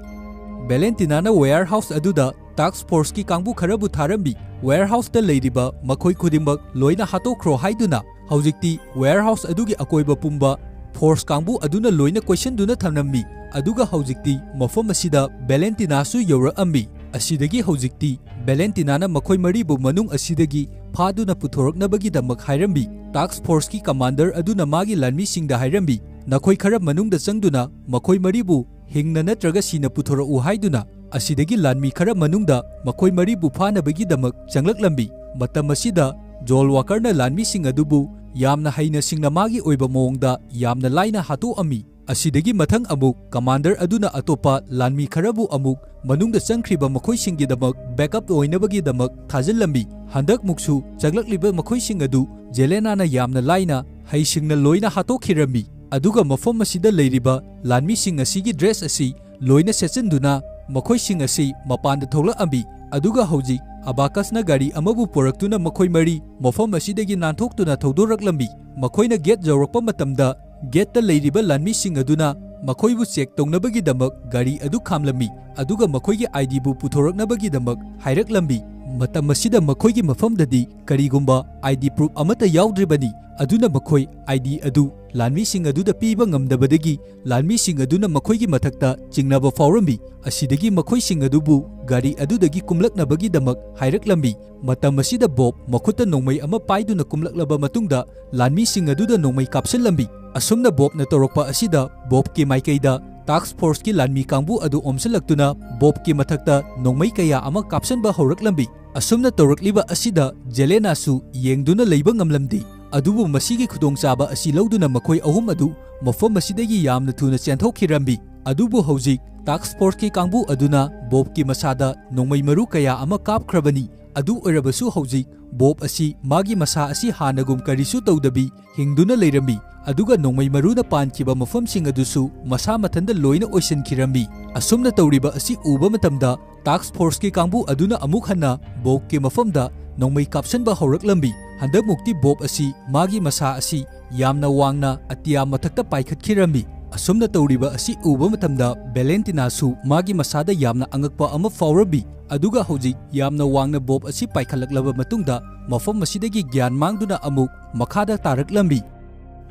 ꯚꯦꯂꯦꯟꯇꯤꯅꯥꯅ ꯋꯦꯌꯔꯍꯥꯎꯁ ꯑꯗꯨꯗ ꯇꯥꯛꯁ ꯐꯣꯔꯁꯀꯤ ꯀꯥꯡꯕꯨ ꯈꯔꯕꯨ ꯊꯥꯔꯝꯃꯤ, ꯋꯦꯌꯔꯍꯥꯎꯁꯇ ꯂꯩꯔꯤꯕ ꯃꯈꯣꯏ ꯈꯨꯗꯤꯡꯃꯛ ꯂꯣꯏꯅ ꯍꯥꯠꯇꯣꯛꯈ꯭ꯔꯣ ꯍꯥꯏꯗꯨꯅ꯫ ꯍꯧꯖꯤꯛꯇꯤ ꯋꯦꯌꯔꯍꯥꯎꯁ ꯑꯗꯨꯒꯤ ꯑꯀꯣꯏꯕ ꯄꯨꯝꯕ ꯐꯣꯔꯁ ꯀꯥꯡꯕꯨ ꯑꯗꯨꯅ ꯂꯣꯏꯅ ꯀꯣꯏꯁꯤꯟꯗꯨꯅ ꯊꯝꯂꯝꯃꯤ꯫ ꯑꯗꯨꯒ ꯍꯧꯖꯤꯛꯇꯤ ꯃꯐꯝ ꯑꯁꯤꯗ ꯚꯦꯂꯦꯟꯇꯤꯅꯥꯁꯨ ꯌꯧꯔꯛꯑꯝꯃꯤ꯫ ꯑꯁꯤꯗꯒꯤ ꯍꯧꯖꯤꯛꯇꯤ ꯚꯦꯂꯦꯟꯇꯤꯅꯥꯅ ꯃꯈꯣꯏ ꯃꯔꯤꯕꯨ ꯃꯅꯨꯡ ꯑꯁꯤꯗꯒꯤ ꯐꯥꯗꯨꯅ ꯄꯨꯊꯣꯔꯛꯅꯕꯒꯤꯗꯃꯛ ꯍꯥꯏꯔꯝꯃꯤ꯫ ꯇꯥꯛꯁ ꯐꯣꯔꯁꯀꯤ ꯀꯃꯥꯟꯗꯔ ꯑꯗꯨꯅ ꯃꯥꯒꯤ ꯂꯥꯟꯃꯤꯁꯤꯡꯗ ꯍꯥꯏꯔꯝꯃꯤ, ꯅꯈꯣꯏ ꯈꯔ ꯃꯅꯨꯡꯗ ꯆꯪꯗꯨꯅ ꯃꯈꯣꯏ ꯃꯔꯤꯕꯨ ꯍꯤꯡꯅ ꯅꯠꯇ꯭ꯔꯒ ꯁꯤꯅ ꯄꯨꯊꯣꯔꯛꯎ ꯍꯥꯏꯗꯨꯅ꯫ ꯑꯁꯤꯗꯒꯤ ꯂꯥꯟꯃꯤ ꯈꯔ ꯃꯅꯨꯡꯗ ꯃꯈꯣꯏ ꯃꯔꯤꯕꯨ ꯐꯥꯅꯕꯒꯤꯗꯃꯛ ꯆꯪꯂꯛꯂꯝꯃꯤ꯫ ꯃꯇꯝ ꯑꯁꯤꯗ ꯖꯣꯜ ꯋꯥꯀꯔꯅ ꯂꯥꯟꯃꯤꯁꯤꯡ ꯑꯗꯨꯕꯨ ꯌꯥꯝꯅ ꯍꯩꯅ ꯁꯤꯡꯅ ꯃꯥꯒꯤ ꯑꯣꯏꯕ ꯃꯑꯣꯡꯗ ꯌꯥꯝꯅ ꯂꯥꯏꯅ ꯍꯥꯠꯇꯣꯛꯑꯝꯃꯤ꯫ ꯑꯁꯤꯗꯒꯤ ꯃꯊꯪ ꯑꯃꯨꯛ ꯀꯃꯥꯟꯗꯔ ꯑꯗꯨꯅ ꯑꯇꯣꯞꯄ ꯂꯥꯟꯃꯤ ꯈꯔꯕꯨ ꯑꯃꯨꯛ ꯃꯅꯨꯡꯗ ꯆꯪꯈ꯭ꯔꯤꯕ ꯃꯈꯣꯏꯁꯤꯡꯒꯤꯗꯃꯛ ꯕꯦꯛꯑꯞ ꯑꯣꯏꯅꯕꯒꯤꯗꯃꯛ ꯊꯥꯖꯤꯜꯂꯝꯃꯤ꯫ ꯍꯟꯗꯛꯃꯨꯛꯁꯨ ꯆꯪꯂꯛꯂꯤꯕ ꯃꯈꯣꯏꯁꯤꯡ ꯑꯗꯨ ꯖꯦꯂꯦꯅꯥꯅ ꯌꯥꯝꯅ ꯂꯥꯏꯅ ꯍꯩꯁꯤꯡꯅ ꯂꯣꯏꯅ ꯍꯥꯠꯇꯣꯛꯈꯤꯔꯝꯃꯤ꯫ ꯑꯗꯨꯒ ꯃꯐꯝ ꯑꯁꯤꯗ ꯂꯩꯔꯤꯕ ꯂꯥꯟꯃꯤꯁꯤꯡ ꯑꯁꯤꯒꯤ ꯗ꯭ꯔꯦꯁ ꯑꯁꯤ ꯂꯣꯏꯅ ꯁꯦꯠꯆꯤꯟꯗꯨꯅ ꯃꯈꯣꯏꯁꯤꯡ ꯑꯁꯤ ꯃꯄꯥꯟꯗ ꯊꯣꯛꯂꯛꯑꯝꯃꯤ꯫ ꯑꯗꯨꯒ ꯍꯧꯖꯤꯛ ꯑꯕꯥꯀꯁꯅ ꯒꯥꯔꯤ ꯑꯃꯕꯨ ꯄꯨꯔꯛꯇꯨꯅ ꯃꯈꯣꯏ ꯃꯔꯤ ꯃꯐꯝ ꯑꯁꯤꯗꯒꯤ ꯅꯥꯟꯊꯣꯛꯇꯨꯅ ꯊꯧꯗꯣꯔꯛꯂꯝꯃꯤ꯫ ꯃꯈꯣꯏꯅ ꯒꯦꯠ ꯌꯧꯔꯛꯄ ꯃꯇꯝꯗ ꯒꯦꯠꯇ ꯂꯩꯔꯤꯕ ꯂꯥꯟꯃꯤꯁꯤꯡ ꯑꯗꯨꯅ ꯃꯈꯣꯏꯕꯨ ꯆꯦꯛ ꯇꯧꯅꯕꯒꯤꯗꯃꯛ ꯒꯥꯔꯤ ꯑꯗꯨ ꯈꯥꯝꯂꯝꯃꯤ꯫ ꯑꯗꯨꯒ ꯃꯈꯣꯏꯒꯤ ꯑꯥꯏꯗꯤꯕꯨ ꯄꯨꯊꯣꯔꯛꯅꯕꯒꯤꯗꯃꯛ ꯍꯥꯏꯔꯛꯂꯝꯃꯤ꯫ ꯃꯇꯝ ꯑꯁꯤꯗ ꯃꯈꯣꯏꯒꯤ ꯃꯐꯝꯗꯗꯤ ꯀꯔꯤꯒꯨꯝꯕ ꯑꯥꯏꯗꯤ ꯄ꯭ꯔꯨꯐ ꯑꯃꯠꯇ ꯌꯥꯎꯗ꯭ꯔꯤꯕꯅꯤ꯫ ꯑꯗꯨꯅ ꯃꯈꯣꯏ ꯑꯥꯏꯗꯤ ꯑꯗꯨ ꯂꯥꯟꯃꯤꯁꯤꯡ ꯑꯗꯨꯗ ꯄꯤꯕ ꯉꯝꯗꯕꯗꯒꯤ ꯂꯥꯟꯃꯤꯁꯤꯡ ꯑꯗꯨꯅ ꯃꯈꯣꯏꯒꯤ ꯃꯊꯛꯇ ꯆꯤꯡꯅꯕ ꯐꯥꯎꯔꯝꯃꯤ꯫ ꯑꯁꯤꯗꯒꯤ ꯃꯈꯣꯏꯁꯤꯡ ꯑꯗꯨꯕꯨ ꯒꯥꯔꯤ ꯑꯗꯨꯗꯒꯤ ꯀꯨꯝꯂꯛꯅꯕꯒꯤꯗꯃꯛ ꯍꯥꯏꯔꯛꯂꯝꯃꯤ꯫ ꯃꯇꯝ ꯑꯁꯤꯗ ꯕꯣꯕ ꯃꯈꯨꯠꯇ ꯅꯣꯡꯃꯩ ꯑꯃ ꯄꯥꯏꯗꯨꯅ ꯀꯨꯝꯂꯛꯂꯕ ꯃꯇꯨꯡꯗ ꯂꯥꯟꯃꯤꯁꯤꯡ ꯑꯗꯨꯗ ꯅꯣꯡꯃꯩ ꯀꯥꯞꯁꯤꯜꯂꯝꯃꯤ꯫ ꯑꯁꯨꯝꯅ ꯕꯣꯕꯅ ꯇꯧꯔꯛꯄ ꯑꯁꯤꯗ ꯕꯣꯕꯀꯤ ꯃꯥꯏꯀꯩꯗ ꯇꯥꯛꯁ ꯐꯣꯔꯁꯀꯤ ꯂꯥꯟꯃꯤ ꯀꯥꯡꯕꯨ ꯑꯗꯨ ꯑꯣꯝꯁꯤꯜꯂꯛꯇꯨꯅ ꯕꯣꯕꯀꯤ ꯃꯊꯛꯇ ꯅꯣꯡꯃꯩ ꯀꯌꯥ ꯑꯃ ꯀꯥꯞꯁꯤꯟꯕ ꯍꯧꯔꯛꯂꯝꯃꯤ꯫ ꯑꯁꯨꯝꯅ ꯇꯧꯔꯛꯂꯤꯕ ꯑꯁꯤꯗ ꯖꯦꯂꯦꯅꯥꯁꯨ ꯌꯦꯡꯗꯨꯅ ꯂꯩꯕ ꯉꯝꯂꯝꯗꯦ꯫ ꯑꯗꯨꯕꯨ ꯃꯁꯤꯒꯤ ꯈꯨꯗꯣꯡꯆꯥꯕ ꯑꯁꯤ ꯂꯧꯗꯨꯅ ꯃꯈꯣꯏ ꯑꯍꯨꯝ ꯑꯗꯨ ꯃꯐꯝ ꯑꯁꯤꯗꯒꯤ ꯌꯥꯝꯅ ꯊꯨꯅ ꯆꯦꯟꯊꯣꯛꯈꯤꯔꯝꯃꯤ꯫ ꯑꯗꯨꯕꯨ ꯍꯧꯖꯤꯛ ꯇꯥꯛꯁ ꯐꯣꯔꯁꯀꯤ ꯀꯥꯡꯕꯨ ꯑꯗꯨꯅ ꯕꯣꯕꯀꯤ ꯃꯁꯥꯗ ꯅꯣꯡꯃꯩ ꯃꯔꯨ ꯀꯌꯥ ꯑꯃ ꯀꯥꯞꯈ꯭ꯔꯕꯅꯤ꯫ ꯑꯗꯨ ꯑꯣꯏꯔꯕꯁꯨ ꯍꯧꯖꯤꯛ ꯕꯣꯕ ꯑꯁꯤ ꯃꯥꯒꯤ ꯃꯁꯥ ꯑꯁꯤ ꯍꯥꯟꯅꯒꯨꯝ ꯀꯔꯤꯁꯨ ꯇꯧꯗꯕꯤ ꯍꯤꯡꯗꯨꯅ ꯂꯩꯔꯝꯃꯤ꯫ ꯑꯗꯨꯒ ꯅꯣꯡꯃꯩ ꯃꯔꯨꯅ ꯄꯥꯟꯈꯤꯕ ꯃꯐꯝꯁꯤꯡ ꯑꯗꯨꯁꯨ ꯃꯁꯥ ꯃꯊꯟꯇ ꯂꯣꯏꯅ ꯑꯣꯏꯁꯤꯟꯈꯤꯔꯝꯃꯤ꯫ ꯑꯁꯨꯝꯅ ꯇꯧꯔꯤꯕ ꯑꯁꯤ ꯎꯕ ꯃꯇꯝꯗ ꯇꯥꯛꯁ ꯐꯣꯔꯁꯀꯤ ꯀꯥꯡꯕꯨ ꯑꯗꯨꯅ ꯑꯃꯨꯛ ꯍꯟꯅ ꯕꯣꯕꯀꯤ ꯃꯐꯝꯗ ꯅꯣꯡꯃꯩ ꯀꯥꯞꯁꯤꯟꯕ ꯍꯧꯔꯛꯂꯝꯃꯤ꯫ ꯍꯟꯗꯛꯃꯨꯛꯇꯤ ꯕꯣꯕ ꯑꯁꯤ ꯃꯥꯒꯤ ꯃꯁꯥ ꯑꯁꯤ ꯌꯥꯝꯅ ꯋꯥꯡꯅ ꯑꯇꯤꯌꯥ ꯃꯊꯛꯇ ꯄꯥꯏꯈꯠꯈꯤꯔꯝꯃꯤ꯫ ꯑꯁꯨꯝꯅ ꯇꯧꯔꯤꯕ ꯑꯁꯤ ꯎꯕ ꯃꯇꯝꯗ ꯚꯦꯂꯦꯟꯇꯤꯅꯥꯁꯨ ꯃꯥꯒꯤ ꯃꯁꯥꯗ ꯌꯥꯝꯅ ꯑꯉꯛꯄ ꯑꯃ ꯐꯥꯎꯔꯝꯃꯤ꯫ ꯑꯗꯨꯒ ꯍꯧꯖꯤꯛ ꯌꯥꯝꯅ ꯋꯥꯡꯅ ꯕꯣꯕ ꯑꯁꯤ ꯄꯥꯏꯈꯠꯂꯛꯂꯕ ꯃꯇꯨꯡꯗ ꯃꯐꯝ ꯑꯁꯤꯗꯒꯤ ꯒ꯭ꯌꯥꯟ ꯃꯥꯡꯗꯨꯅ ꯑꯃꯨꯛ ꯃꯈꯥꯗ ꯇꯥꯔꯛꯂꯝꯃꯤ꯫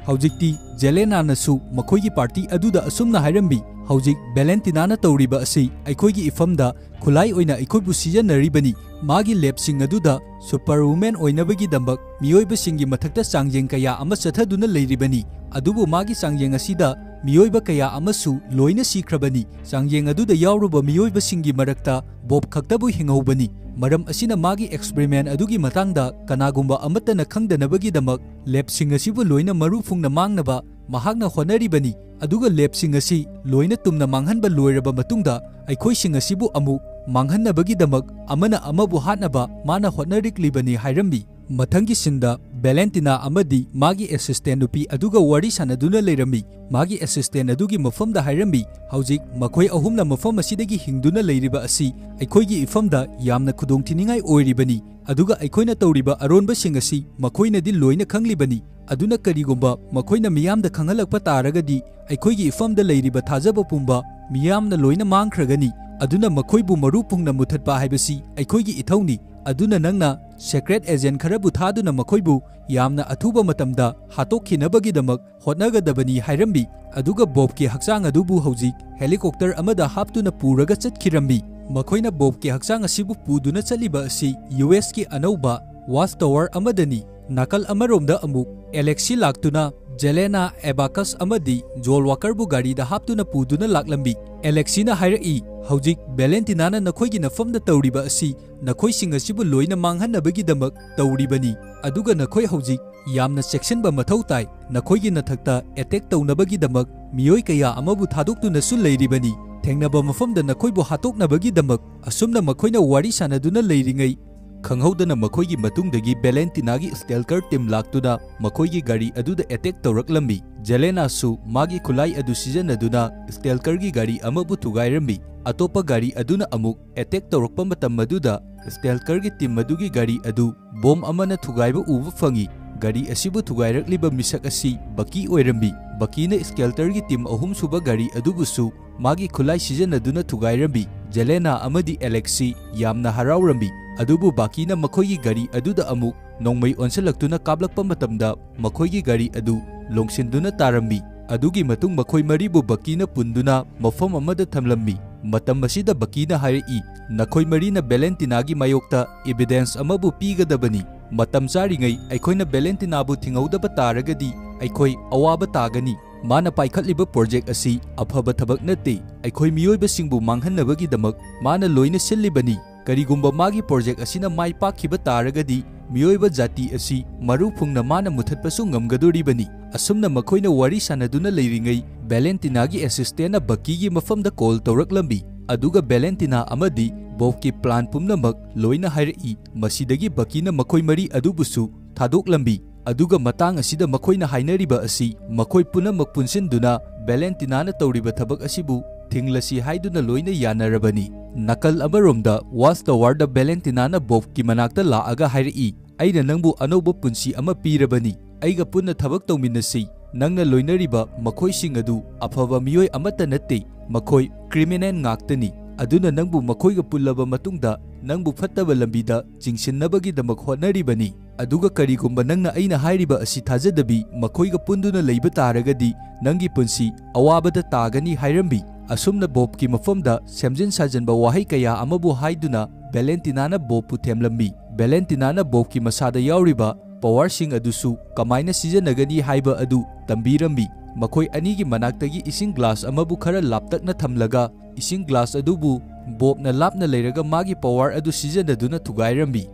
Haujikti Jelena su makoigi party aduda asumna hairambi Haujik Valentina na tawriba asi aikoigi ifamda khulai oina aikoibu sijanaribani magi lepsing aduda superwoman oinabagi dambak miyoiba singi mathakta sangjeng kaya ama chathaduna leiribani adubu magi sangjeng asida miyoiba kaya amasu loina sikrabani sangjeng aduda yawruba miyoiba singi marakta bob khaktabu hinghaubani maram asina magi experiment adugi matangda kanagumba amatana khangdanabagi damak lepsing asibu loina marufungna mangnaba mahakna honaribani aduga lepsing asi loina tumna manghanba loiraba matungda aikoising asibu amu manghanabagi damak amana amabu hatnaba mana honariklibani hairambi mathangi sinda Valentina amadi magi assistant nupi aduga wari sanaduna leirami magi assistant adugi mafamda hairambi haujik makhoi ahumna mafam asidagi hingduna leiriba asi aikoigi ifamda yamna khudongthiningai oiribani aduga aikoina tawriba aronba singasi makhoina di loina khanglibani aduna karigumba makhoina miyamda khanghalakpa taragadi aikoigi ifamda leiriba thajaba pumba miyamna loina mangkhragani aduna makhoibu marupungna muthatpa haibasi aikoigi ithawni aduna nangna secret agent kharabu thaduna makhoibu yamna athuba matamda hatokhinabagi damak hotnagadabani hairambi aduga bobki hakchang adubu haujik helicopter amada haptuna puraga chatkirambi makhoina bobki hakchang asibu puduna chaliba asi US ki anauba watchtower amadani nakal amaromda amuk Alexi laktuna Jelena Abacus amadi Joel Walker bu gari da haptuna puduna laklambi Alexina hairai haujik Valentina na nakhoigi nafamda tawriba asi nakhoi sing asibu loina manghanabagi damak tawribani aduga nakhoi haujik yamna section ba mathau tai nakhoigi nathakta attack tawnabagi damak miyoi kaya amabu thadoktuna su leiribani thengnaba mafamda nakhoibu hatoknabagi damak asumna makhoina wari sanaduna leiringai khanghaudana makhoigi matungdagi Valentina gi stalker team laktuna makhoigi gari aduda attack tawraklambi Jelena su magi khulai adu sijanaduna stalker gi gari amabu thugairambi atopa gari aduna amuk attack tawrakpa matam maduda stalker gi team madugi gari adu bom amana thugaiba uba fangi gari asibu thugairakliba misak asi baki oirambi bakina skelter gi team ahum suba gari adubusu magi khulai sijanaduna thugairambi Jelena amadi Alexi yamna harawrambi adubu bakina makhoigi gari aduda amuk nongmai onsalaktuna kablakpa matamda makhoigi gari adu longsinduna tarambi adugi matung makhoi maribu bakina punduna mafam amada thamlambi matam masida bakina hairi nakhoi marina Valentina gi mayokta evidence amabu pigadabani matam charingai aikoina Valentina bu thingaudaba taragadi aikoi awaba tagani mana paikhatliba project asi afaba thabak nate aikoi miyoiba singbu manghanabagi damak mana loina sillibani karigumba magi project asina mai pakhiba taragadi miyoiba jati asi maru phungna mana muthatpasu ngamgadoribani asumna makhoina wari sanaduna leiringai Valentina gi assistant na baki gi mafamda call tawraklambi aduga Valentina amadi bobki plan pumnamak loina hairi masidagi bakina makhoi mari adubusu thadoklambi aduga matang asida makhoina hainariba asi makhoi punamak punsinduna Valentina na tawriba thabak asibu thinglasi haiduna loina yanarabani nakal amaromda watchtower da Valentina na bobki manakta laaga hairi aina nangbu anoba punsi ama pirabani aiga punna thabak tawminasi nangna loinariba makhoi sing adu afaba miyoi amata natte makhoi criminal ngaktani aduna nangbu makhoiga pullaba matungda nangbu fattaba lambida chingsinnabagi damak hotnaribani aduga karigumba nangna aina hairiba asi thajadabi makhoiga punduna leiba taragadi nangi punsi awabada tagani hairambi asumna bobki mafamda semjin sajanba wahai kaya amabu haiduna Valentina na bobpu themlambi Valentina na bobki masada yauriba power sing adusu kamaina sijanagani haiba adu tambirambi makhoi anigi manaktagi ising glass amabu khara laptakna thamlaga ising glass adubu bobna lapna leiraga magi power adu sijanaduna thugairambi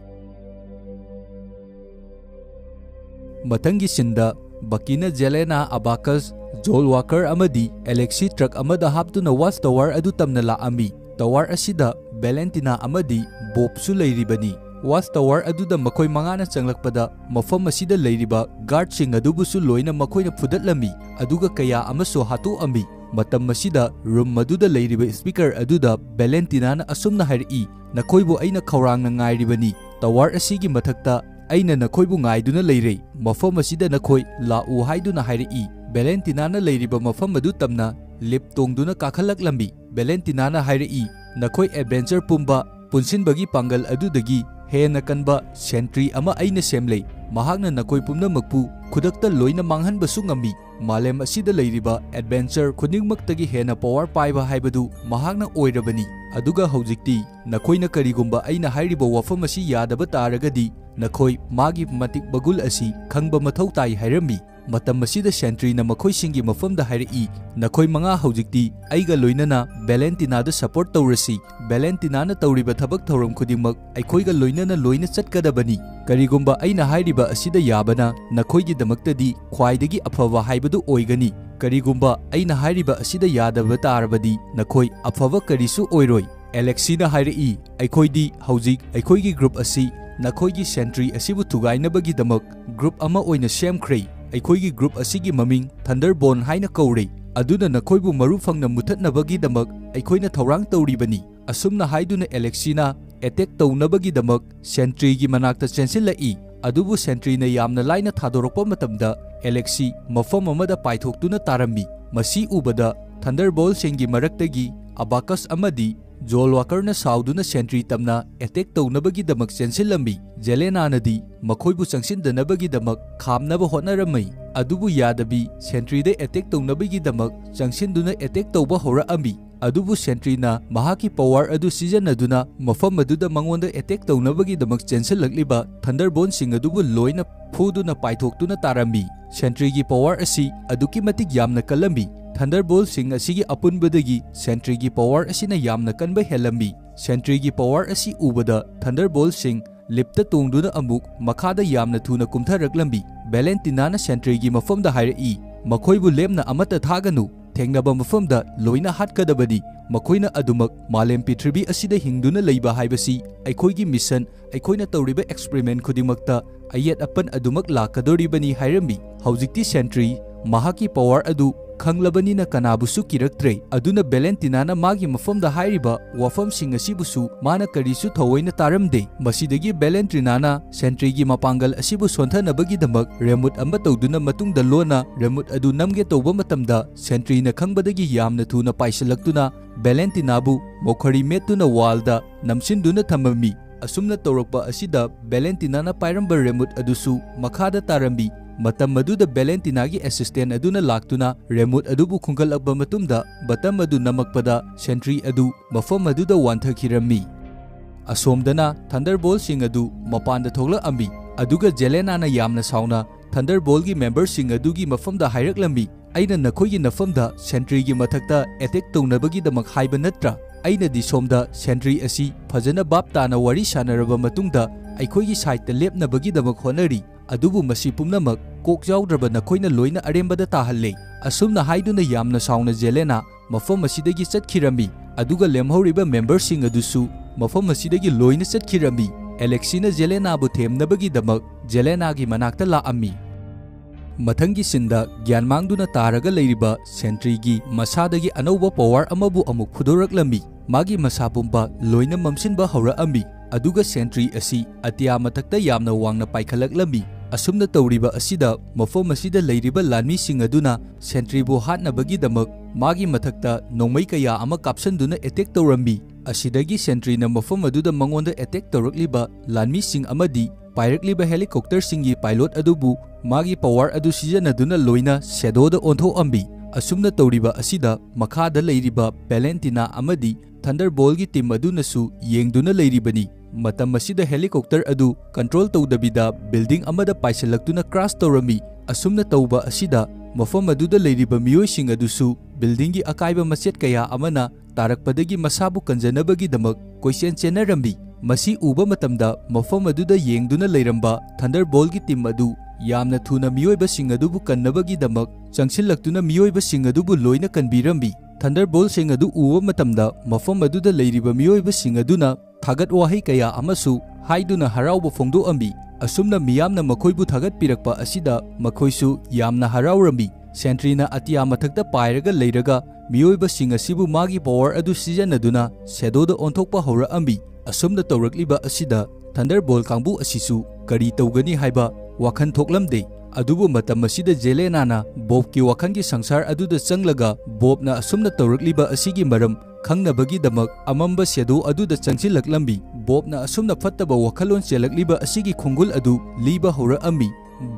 matangi sinda bakina Jelena Abacus Joel Walker amadi Alexi truck amada haptuna watchtower adu tamna laami tower asida Valentina amadi bobsu leiribani watchtower aduda makhoi mangana changlakpada mafam asida leiriba guard sing adubusu loina makhoina phudatlami aduga kaya amaso hatu ami matam masida room maduda leiriba speaker aduda Valentina na asumna hairi nakhoibu aina khawrangna ngairibani tower asigi mathakta aina nakhoibu ngaiduna leirei mafam asida nakhoi lau haiduna hairi Valentina na leiriba mafam adu tamna lip tongduna kakhalaklambi Valentina na hairi nakhoi adventure pumba punsinbagi pangal adudagi hena kanba sentry ama aina semlei mahakna nakoi pumnamakpu khudakta loina manghanbasu ngami malem asida leiriba adventure khudingmaktagi hena power paiba haibadu mahakna oirabani aduga hojikti nakoina karigumba aina hairiba wafam asi yadaba taragadi nakoi magi matik bagul asi khangba mathau tai hairami matam asida sentry na makhoi singi mafamda hairi nakoi manga hojikti aiga loinana Valentina da support tawrasi Valentina na tawriba thabak thorom khudingmak aikhoiga loinana loina chatkadabani karigumba aina hairiba asida yabana nakhoigi damaktadi khwaidagi afava haibadu oigani karigumba aina hairiba asida yadaba tarabadi nakoi afava karisu oiroi Alexina hairi aikhoidi hojik aikhoigi group asi nakhoigi sentry asibu thugainabagi damak group ama oina semkhre aikhoigi group asigi maming Thunderbolt haina kaure aduna nakhoibu maru phangna muthatnabagi damak aikhoina thorang tawribani asumna haiduna Alexina attack tawnabagi damak sentry gi manakta chensilai adubu sentry na yamna laina thadorokpa matamda Alexi mafam amada paithoktuna tarami masi ubada Thunderbolt singi maraktagi Abacus amadi Joel Walker na sauduna sentry tamna attack tawnabagi damak chensilami Jelena nadi makhoibu changsindanabagi damak khamnaba hotnaramai adubu yadabi sentry de attack tawnabagi damak changsinduna attack tawba hora ami adubu sentry na mahaki power adu season aduna mafam aduda mangonda attack tawnabagi damak chensilakliba Thunderbolt sing adubu loina phuduna paithoktuna tarami sentry gi power asi aduki matik yamna kalami Thunderbolt sing asigi apunbadagi sentry gi power asina yamna kanba helami sentry gi power asi ubada Thunderbolt sing lipta tongduna amuk makhada yamna thuna kumtharaklambi Valentina na sentry gi mafamda hairi makhoibu lemna amata thaganu thengnaba mafamda loina hatkadabadi makhoina adumak malem pitribi asida hingduna leiba haibasi aikhoigi mission aikhoina tawriba experiment khudingmakta ayet apan adumak lakadoribani hairami hojikti sentry mahaki power adu khanglabani na kanabusu kiraktre aduna Valentina na magi mafamda hairiba wafam sing asibusu mana karisu thawoina taramde masidagi Valentina na sentry gi mapangal asibu sonthanabagi damak remote amba tawduna matungda lona remote adu namge tawba matamda sentry na khangbadagi yamna thuna paisalaktuna Valentina bu mokhari metuna walda namsinduna thamami asumna tawrakpa asida Valentina na pairamba remote adusu makhada tarambi matam maduda Valentina gi assistant aduna laktuna remote adubu khungalakba matumda batam adu namakpada sentry adu mafam aduda wanthakirami asomdana Thunderbolt sing adu mapanda thogla ambi aduga Jelena na yamna sauna Thunderbolt gi member sing adugi mafamda hairaklambi aina nakhoigi nafamda sentry gi mathakta attack tawnabagi damak haiba natra aina di somda sentry asi phajana bab tana wari sanaraba matungda aikhoigi side ta lepnabagi damak honari adubu masi pumnamak kok jawdraba nakhoina loina arembada tahalle asumna haiduna yamna sauna Jelena mafam asidagi chatkirami aduga lemhoriba member sing adusu mafam asidagi loina chatkirami Alexina Jelena bu themnabagi damak Jelena gi manakta laami mathangi sinda gyanmangduna taraga leiriba sentry gi masadagi anauba power amabu amuk phudoraklami magi masapumba loina mamsinba hora-ami aduga sentry asi atya mathakta yamna wangna paikhalaklambi asumna tawriba asida mafam asida leiriba lanmi sing aduna sentry bu hatnabagi damak magi mathakta nongmai kaya ama kapsanduna attack tawrambi asidagi sentry na mafam aduda mangonda attack tawrakliba lanmi sing amadi pairakliba helicopter singi pilot adubu magi power adu sijanaduna loina shadow da ontho ambi asumna tawriba asida makhada leiriba Valentina amadi Thunderbolt gi team aduna su yengduna leiribani matam asida helicopter adu control tawdabida building amada paisalaktuna crash tawrami asumna tawba asida mafam aduda leiriba miyoi sing adu su building gi akaiba machet kaya amana tarakpadagi masabu kanjanabagi damak question chenarambi masi uba matamda mafam aduda yengduna leiramba Thunderbolt gi team adu yamna thuna miyoiba sing adubu kannabagi damak changsilaktuna miyoiba sing adubu loina kanbirambi Thunderbolt sing adu uba matamda mafam aduda leiriba miyoiba sing aduna thagat wahai kaya amasu haiduna harauba phongdo ambi asumna miyamna makhoibu thagat pirakpa asida makhoisu yamna haraurambi sentry na atia mathakta pairaga leiraga miyoiba sing asibu magi power adu sijanaduna shadow da onthokpa hora ambi asumna tawrakliba asida Thunderbolt kangbu asisu kari tawgani haiba wakhan thoklamde adubu matam asida Jelena na Bob ki wakhan ki sangsar aduda changlaga Bob na asumna tawrakliba asigi maram ꯈꯪꯅꯕꯒꯤꯗꯃꯛ ꯑꯃꯝꯕ ꯁꯦꯗꯣ ꯑꯗꯨꯗ ꯆꯪꯁꯤꯜꯂꯛꯂꯝꯃꯤ꯫ ꯕꯣꯕꯅ ꯑꯁꯨꯝꯅ ꯐꯠꯇꯕ ꯋꯥꯈꯜꯂꯣꯟ ꯆꯦꯜꯂꯛꯂꯤꯕ ꯑꯁꯤꯒꯤ ꯈꯣꯡꯒꯨꯜ ꯑꯗꯨ ꯂꯤꯕ ꯍꯧꯔꯛꯑꯝꯃꯤ꯫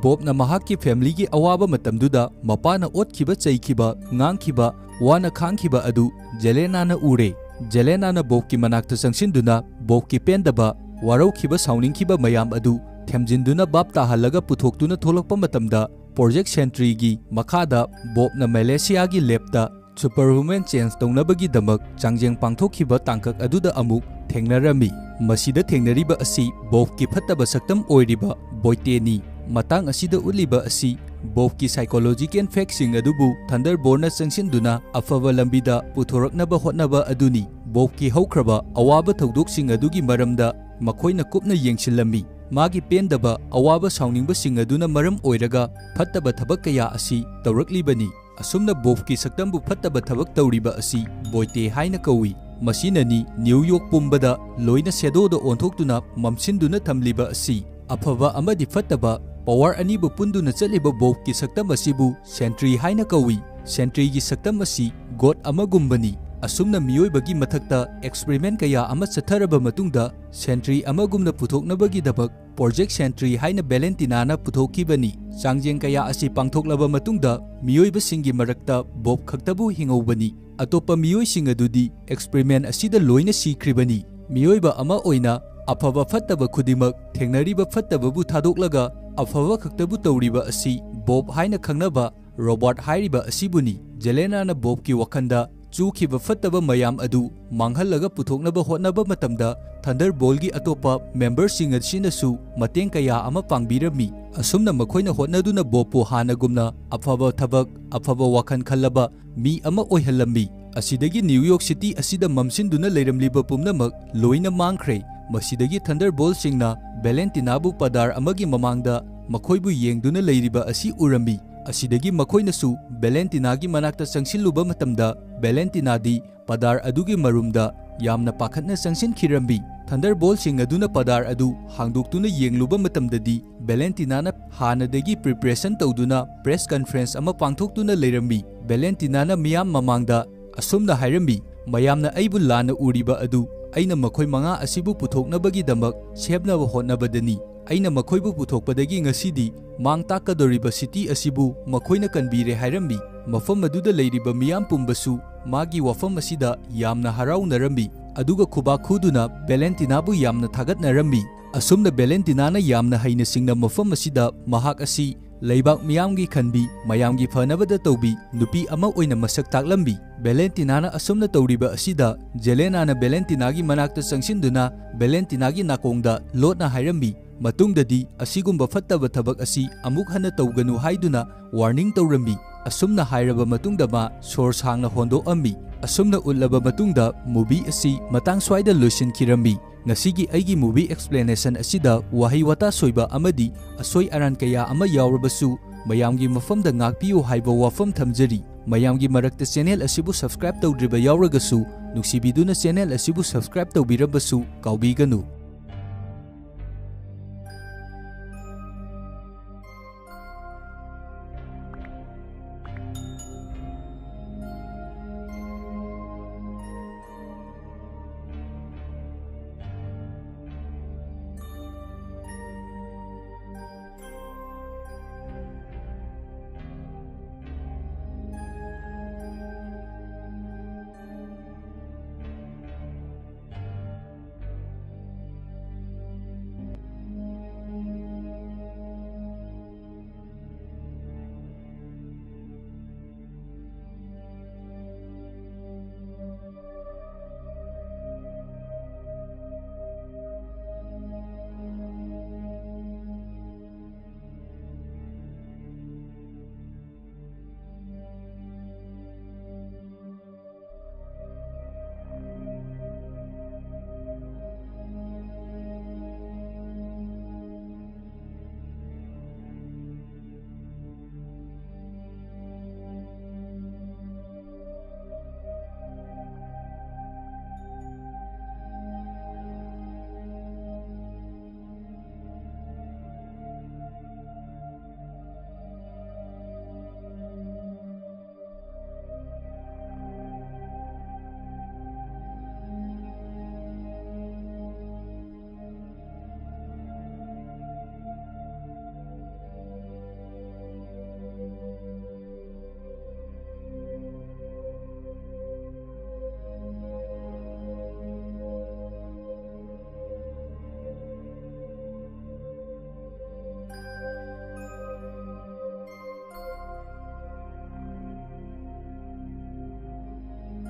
ꯕꯣꯕꯅ ꯃꯍꯥꯛꯀꯤ ꯐꯦꯃꯤꯂꯤꯒꯤ ꯑꯋꯥꯕ ꯃꯇꯝꯗꯨꯗ ꯃꯄꯥꯅ ꯑꯣꯠꯈꯤꯕ, ꯆꯩꯈꯤꯕ, ꯉꯥꯡꯈꯤꯕ, ꯋꯥꯅ ꯈꯥꯡꯈꯤꯕ ꯑꯗꯨ ꯖꯦꯂꯦꯅꯥꯅ ꯎꯔꯦ꯫ ꯖꯦꯂꯦꯅꯥꯅ ꯕꯣꯕꯀꯤ ꯃꯅꯥꯛꯇ ꯆꯪꯁꯤꯟꯗꯨꯅ ꯕꯣꯕꯀꯤ ꯄꯦꯟꯗꯕ, ꯋꯥꯔꯧꯈꯤꯕ, ꯁꯥꯎꯅꯤꯡꯈꯤꯕ ꯃꯌꯥꯝ ꯑꯗꯨ ꯊꯦꯝꯖꯤꯟꯗꯨꯅ ꯚꯥꯞ ꯇꯥꯍꯜꯂꯒ ꯄꯨꯊꯣꯛꯇꯨꯅ ꯊꯣꯛꯂꯛꯄ ꯃꯇꯝꯗ ꯄ꯭ꯔꯣꯖꯦꯛ ꯁꯦꯟꯇ꯭ꯔꯤꯒꯤ ꯃꯈꯥꯗ ꯕꯣꯕꯅ ꯃꯦꯂꯦꯁꯤꯌꯥꯒꯤ ꯂꯦꯕꯇ ꯁꯨꯄꯔꯍ꯭ꯌꯨꯃꯦꯟ ꯆꯦꯟꯖ ꯇꯧꯅꯕꯒꯤꯗꯃꯛ ꯆꯥꯡꯖꯦꯡ ꯄꯥꯡꯊꯣꯛꯈꯤꯕ ꯇꯥꯡꯀꯛ ꯑꯗꯨꯗ ꯑꯃꯨꯛ ꯊꯦꯡꯅꯔꯝꯃꯤ꯫ ꯃꯁꯤꯗ ꯊꯦꯡꯅꯔꯤꯕ ꯑꯁꯤ ꯕꯣꯕꯀꯤ ꯐꯠꯇꯕ ꯁꯛꯇꯝ ꯑꯣꯏꯔꯤꯕ ꯕꯣꯏꯇꯦꯅꯤ꯫ ꯃꯇꯥꯡ ꯑꯁꯤꯗ ꯎꯠꯂꯤꯕ ꯑꯁꯤ ꯕꯣꯕꯀꯤ ꯁꯥꯏꯀꯣꯂꯣꯖꯤꯀꯦꯜ ꯐꯦꯛꯁꯤꯡ ꯑꯗꯨꯕꯨ ꯊꯟꯗꯔꯕꯣꯜꯠꯅ ꯆꯪꯁꯤꯟꯗꯨꯅ ꯑꯐꯕ ꯂꯝꯕꯤꯗ ꯄꯨꯊꯣꯔꯛꯅꯕ ꯍꯣꯠꯅꯕ ꯑꯗꯨꯅꯤ꯫ ꯕꯣꯕꯀꯤ ꯍꯧꯈ꯭ꯔꯕ ꯑꯋꯥꯕ ꯊꯧꯗꯣꯛꯁꯤꯡ ꯑꯗꯨꯒꯤ ꯃꯔꯝꯗ ꯃꯈꯣꯏꯅ ꯀꯨꯞꯅ ꯌꯦꯡꯁꯤꯜꯂꯝꯃꯤ꯫ ꯃꯥꯒꯤ ꯄꯦꯟꯗꯕ, ꯑꯋꯥꯕ, ꯁꯥꯎꯅꯤꯡꯕꯁꯤꯡ ꯑꯗꯨꯅ ꯃꯔꯝ ꯑꯣꯏꯔꯒ ꯐꯠꯇꯕ ꯊꯕꯛ ꯀꯌꯥ ꯑꯁꯤ ꯇꯧꯔꯛꯂꯤꯕꯅꯤ꯫ ꯑꯁꯨꯝꯅ ꯕꯣꯕꯀꯤ ꯁꯛꯇꯝꯕꯨ ꯐꯠꯇꯕ ꯊꯕꯛ ꯇꯧꯔꯤꯕ ꯑꯁꯤ ꯕꯣꯏꯇꯦ ꯍꯥꯏꯅ ꯀꯧꯏ꯫ ꯃꯁꯤꯅꯅꯤ ꯅ꯭ꯌꯨ ꯌꯣꯔꯛ ꯄꯨꯝꯕꯗ ꯂꯣꯏꯅ ꯁꯦꯗꯣꯗ ꯑꯣꯟꯊꯣꯛꯇꯨꯅ ꯃꯝꯁꯤꯟꯗꯨꯅ ꯊꯝꯂꯤꯕ ꯑꯁꯤ꯫ ꯑꯐꯕ ꯑꯃꯗꯤ ꯐꯠꯇꯕ ꯄꯋꯥꯔ ꯑꯅꯤꯕꯨ ꯄꯨꯟꯗꯨꯅ ꯆꯠꯂꯤꯕ ꯕꯣꯕꯀꯤ ꯁꯛꯇꯝ ꯑꯁꯤꯕꯨ ꯁꯦꯟꯇ꯭ꯔꯤ ꯍꯥꯏꯅ ꯀꯧꯏ꯫ ꯁꯦꯟꯇ꯭ꯔꯤꯒꯤ ꯁꯛꯇꯝ ꯑꯁꯤ ꯒꯣꯗ ꯑꯃꯒꯨꯝꯕꯅꯤ꯫ ꯑꯁꯨꯝꯅ ꯃꯤꯑꯣꯏꯕꯒꯤ ꯃꯊꯛꯇ ꯑꯦꯛꯁꯄꯔꯤꯃꯦꯟ ꯀꯌꯥ ꯑꯃ ꯆꯠꯊꯔꯕ ꯃꯇꯨꯡꯗ ꯁꯦꯟꯇ꯭ꯔꯤ ꯑꯃꯒꯨꯝꯅ ꯄꯨꯊꯣꯛꯅꯕꯒꯤꯗꯃꯛ ꯄ꯭ꯔꯣꯖꯦꯛ ꯁꯦꯟꯇ꯭ꯔꯤ ꯍꯥꯏꯅ ꯚꯦꯂꯦꯟꯇꯤꯅꯥꯅ ꯄꯨꯊꯣꯛꯈꯤꯕꯅꯤ꯫ ꯆꯥꯡꯖꯦꯡ ꯀꯌꯥ ꯑꯁꯤ ꯄꯥꯡꯊꯣꯛꯂꯕ ꯃꯇꯨꯡꯗ ꯃꯤꯑꯣꯏꯕꯁꯤꯡꯒꯤ ꯃꯔꯛꯇ ꯕꯣꯕ ꯈꯛꯇꯕꯨ ꯍꯤꯡꯍꯧꯕꯅꯤ꯫ ꯑꯇꯣꯞꯄ ꯃꯤꯑꯣꯏꯁꯤꯡ ꯑꯗꯨꯗꯤ ꯑꯦꯛꯁꯄꯔꯤꯃꯦꯟ ꯑꯁꯤꯗ ꯂꯣꯏꯅ ꯁꯤꯈ꯭ꯔꯤꯕꯅꯤ꯫ ꯃꯤꯑꯣꯏꯕ ꯑꯃ ꯑꯣꯏꯅ ꯑꯐꯕ ꯐꯠꯇꯕ ꯈꯨꯗꯤꯡꯃꯛ ꯊꯦꯡꯅꯔꯤꯕ ꯐꯠꯇꯕꯕꯨ ꯊꯥꯗꯣꯛꯂꯒ ꯑꯐꯕ ꯈꯛꯇꯕꯨ ꯇꯧꯔꯤꯕ ꯑꯁꯤ ꯕꯣꯕ ꯍꯥꯏꯅ ꯈꯪꯅꯕ ꯔꯣꯕꯣꯠ ꯍꯥꯏꯔꯤꯕ ꯑꯁꯤꯕꯨꯅꯤ꯫ ꯖꯦꯂꯦꯅꯥꯅ ꯕꯣꯕꯀꯤ ꯋꯥꯈꯟꯗ ꯆꯨꯈꯤꯕ ꯐꯠꯇꯕ ꯃꯌꯥꯝ ꯑꯗꯨ ꯃꯥꯡꯍꯜꯂꯒ ꯄꯨꯊꯣꯛꯅꯕ ꯍꯣꯠꯅꯕ ꯃꯇꯝꯗ ꯊꯟꯗꯔꯕꯣꯜꯠꯒꯤ ꯑꯇꯣꯞꯄ ꯃꯦꯝꯕꯔꯁꯤꯡ ꯑꯁꯤꯅꯁꯨ ꯃꯇꯦꯡ ꯀꯌꯥ ꯑꯃ ꯄꯥꯡꯕꯤꯔꯝꯃꯤ꯫ ꯑꯁꯨꯝꯅ ꯃꯈꯣꯏꯅ ꯍꯣꯠꯅꯗꯨꯅ ꯕꯣꯕꯄꯨ ꯍꯥꯟꯅꯒꯨꯝꯅ ꯑꯐꯕ ꯊꯕꯛ, ꯑꯐꯕ ꯋꯥꯈꯜ ꯈꯜꯂꯕ ꯃꯤ ꯑꯃ ꯑꯣꯏꯍꯜꯂꯝꯃꯤ꯫ ꯑꯁꯤꯗꯒꯤ ꯅ꯭ꯌꯨ ꯌꯣꯔꯛ ꯁꯤꯇꯤ ꯑꯁꯤꯗ ꯃꯝꯁꯤꯟꯗꯨꯅ ꯂꯩꯔꯝꯂꯤꯕ ꯄꯨꯝꯅꯃꯛ ꯂꯣꯏꯅ ꯃꯥꯡꯈ꯭ꯔꯦ꯫ ꯃꯁꯤꯗꯒꯤ ꯊꯟꯗꯔꯕꯣꯜꯠꯁꯤꯡꯅ ꯚꯦꯂꯦꯟꯇꯤꯅꯥꯕꯨ ꯄꯗꯥꯔ ꯑꯃꯒꯤ ꯃꯃꯥꯡꯗ ꯃꯈꯣꯏꯕꯨ ꯌꯦꯡꯗꯨꯅ ꯂꯩꯔꯤꯕ ꯑꯁꯤ ꯎꯔꯝꯃꯤ꯫ ꯑꯁꯤꯗꯒꯤ ꯃꯈꯣꯏꯅꯁꯨ ꯚꯦꯂꯦꯟꯇꯤꯅꯥꯒꯤ ꯃꯅꯥꯛꯇ ꯆꯪꯁꯤꯜꯂꯨꯕ ꯃꯇꯝꯗ ꯚꯦꯂꯦꯟꯇꯤꯅꯥꯗꯤ ꯄꯗꯥꯔ ꯑꯗꯨꯒꯤ ꯃꯔꯨꯝꯗ ꯌꯥꯝꯅ ꯄꯥꯈꯠꯅ ꯆꯪꯁꯤꯟꯈꯤꯔꯝꯃꯤ꯫ ꯊꯟꯗꯔꯕꯣꯜꯠꯁꯤꯡ ꯑꯗꯨꯅ ꯄꯗꯥꯔ ꯑꯗꯨ ꯍꯥꯡꯗꯣꯛꯇꯨꯅ ꯌꯦꯡꯂꯨꯕ ꯃꯇꯝꯗꯗꯤ ꯚꯦꯂꯦꯟꯇꯤꯅꯥꯅ ꯍꯥꯟꯅꯗꯒꯤ ꯄ꯭ꯔꯤꯄꯦꯔꯦꯁꯟ ꯇꯧꯗꯨꯅ ꯄ꯭ꯔꯦꯁ ꯀꯟꯐꯔꯦꯟꯁ ꯑꯃ ꯄꯥꯡꯊꯣꯛꯇꯨꯅ ꯂꯩꯔꯝꯃꯤ꯫ ꯚꯦꯂꯦꯟꯇꯤꯅꯥꯅ ꯃꯤꯌꯥꯝ ꯃꯃꯥꯡꯗ ꯑꯁꯨꯝꯅ ꯍꯥꯏꯔꯝꯃꯤ, "ꯃꯌꯥꯝꯅ ꯑꯩꯕꯨ ꯂꯥꯟꯅ ꯎꯔꯤꯕ ꯑꯗꯨ ꯑꯩꯅ ꯃꯈꯣꯏ 5 ꯑꯁꯤꯕꯨ ꯄꯨꯊꯣꯛꯅꯕꯒꯤꯗꯃꯛ ꯁꯦꯝꯅꯕ ꯍꯣꯠꯅꯕꯗꯅꯤ꯫ ꯑꯩꯅ ꯃꯈꯣꯏꯕꯨ ꯄꯨꯊꯣꯛꯄꯗꯒꯤ ꯉꯁꯤꯗꯤ ꯃꯥꯡ ꯇꯥꯛꯀꯗꯧꯔꯤꯕ ꯁꯤꯇꯤ ꯑꯁꯤꯕꯨ ꯃꯈꯣꯏꯅ ꯀꯟꯕꯤꯔꯦ" ꯍꯥꯏꯔꯝꯃꯤ꯫ ꯃꯐꯝ ꯑꯗꯨꯗ ꯂꯩꯔꯤꯕ ꯃꯤꯌꯥꯝ ꯄꯨꯝꯕꯁꯨ ꯃꯥꯒꯤ ꯋꯥꯐꯝ ꯑꯁꯤꯗ ꯌꯥꯝꯅ ꯍꯔꯥꯎꯅꯔꯝꯃꯤ ꯑꯗꯨꯒ ꯈꯨꯕꯥꯛ ꯈꯨꯗꯨꯅ ꯚꯦꯂꯦꯟꯇꯤꯅꯥꯕꯨ ꯌꯥꯝꯅ ꯊꯥꯒꯠꯅꯔꯝꯃꯤ꯫ ꯑꯁꯨꯝꯅ ꯚꯦꯂꯦꯟꯇꯤꯅꯥꯅ ꯌꯥꯝꯅ ꯍꯩꯅ ꯁꯤꯡꯅ ꯃꯐꯝ ꯑꯁꯤꯗ ꯃꯍꯥꯛ ꯑꯁꯤ ꯂꯩꯕꯥꯛ ꯃꯤꯌꯥꯝꯒꯤ ꯈꯟꯕꯤ, ꯃꯌꯥꯝꯒꯤ ꯐꯅꯕꯗ ꯇꯧꯕꯤ ꯅꯨꯄꯤ ꯑꯃ ꯑꯣꯏꯅ ꯃꯁꯛ ꯇꯥꯛꯂꯝꯃꯤ꯫ ꯚꯦꯂꯦꯟꯇꯤꯅꯥꯅ ꯑꯁꯨꯝꯅ ꯇꯧꯔꯤꯕ ꯑꯁꯤꯗ ꯖꯦꯂꯦꯅꯥꯅ ꯚꯦꯂꯦꯟꯇꯤꯅꯥꯒꯤ ꯃꯅꯥꯛꯇ ꯆꯪꯁꯤꯟꯗꯨꯅ ꯚꯦꯂꯦꯟꯇꯤꯅꯥꯒꯤ ꯅꯥꯀꯣꯡꯗ ꯂꯣꯠꯅ ꯍꯥꯏꯔꯝꯃꯤ, "ꯃꯇꯨꯡꯗꯗꯤ ꯑꯁꯤꯒꯨꯝꯕ ꯐꯠꯇꯕ ꯊꯕꯛ ꯑꯁꯤ ꯑꯃꯨꯛ ꯍꯟꯅ ꯇꯧꯒꯅꯨ" ꯍꯥꯏꯗꯨꯅ ꯋꯥꯔꯅꯤꯡ ꯇꯧꯔꯝꯃꯤ꯫ ꯑꯁꯨꯝꯅ ꯍꯥꯏꯔꯕ ꯃꯇꯨꯡꯗ ꯃꯥ ꯁꯣꯔ ꯁꯥꯡꯅ ꯍꯣꯟꯗꯣꯛꯑꯝꯃꯤ꯫ ꯑꯁꯨꯝꯅ ꯎꯠꯂꯕ ꯃꯇꯨꯡꯗ ꯃꯨꯚꯤ ꯑꯁꯤ ꯃꯇꯥꯡ ꯁ꯭ꯋꯥꯏꯗ ꯂꯣꯏꯁꯤꯟꯈꯤꯔꯝꯃꯤ꯫ ꯉꯁꯤꯒꯤ ꯑꯩꯒꯤ ꯃꯨꯚꯤ ꯑꯦꯛꯁꯄ꯭ꯂꯦꯅꯦꯁꯟ ꯑꯁꯤꯗ ꯋꯥꯍꯩ ꯋꯥꯇꯥ ꯁꯣꯏꯕ ꯑꯃꯗꯤ ꯑꯁꯣꯏ ꯑꯔꯥꯟ ꯀꯌꯥ ꯑꯃ ꯌꯥꯎꯔꯕꯁꯨ ꯃꯌꯥꯝꯒꯤ ꯃꯐꯝꯗ ꯉꯥꯛꯄꯤꯌꯨ ꯍꯥꯏꯕ ꯋꯥꯐꯝ ꯊꯝꯖꯔꯤ꯫ ꯃꯌꯥꯝꯒꯤ ꯃꯔꯛꯇ ꯆꯦꯅꯦꯜ ꯑꯁꯤꯕꯨ ꯁꯕꯁꯀ꯭ꯔꯥꯏꯕ ꯇꯧꯗ꯭ꯔꯤꯕ ꯌꯥꯎꯔꯒꯁꯨ ꯅꯨꯡꯁꯤꯕꯤꯗꯨꯅ ꯆꯦꯅꯦꯜ ꯑꯁꯤꯕꯨ ꯁꯕꯁꯀ꯭ꯔꯥꯏꯕ ꯇꯧꯕꯤꯔꯕꯁꯨ ꯀꯥꯎꯕꯤꯒꯅꯨ꯫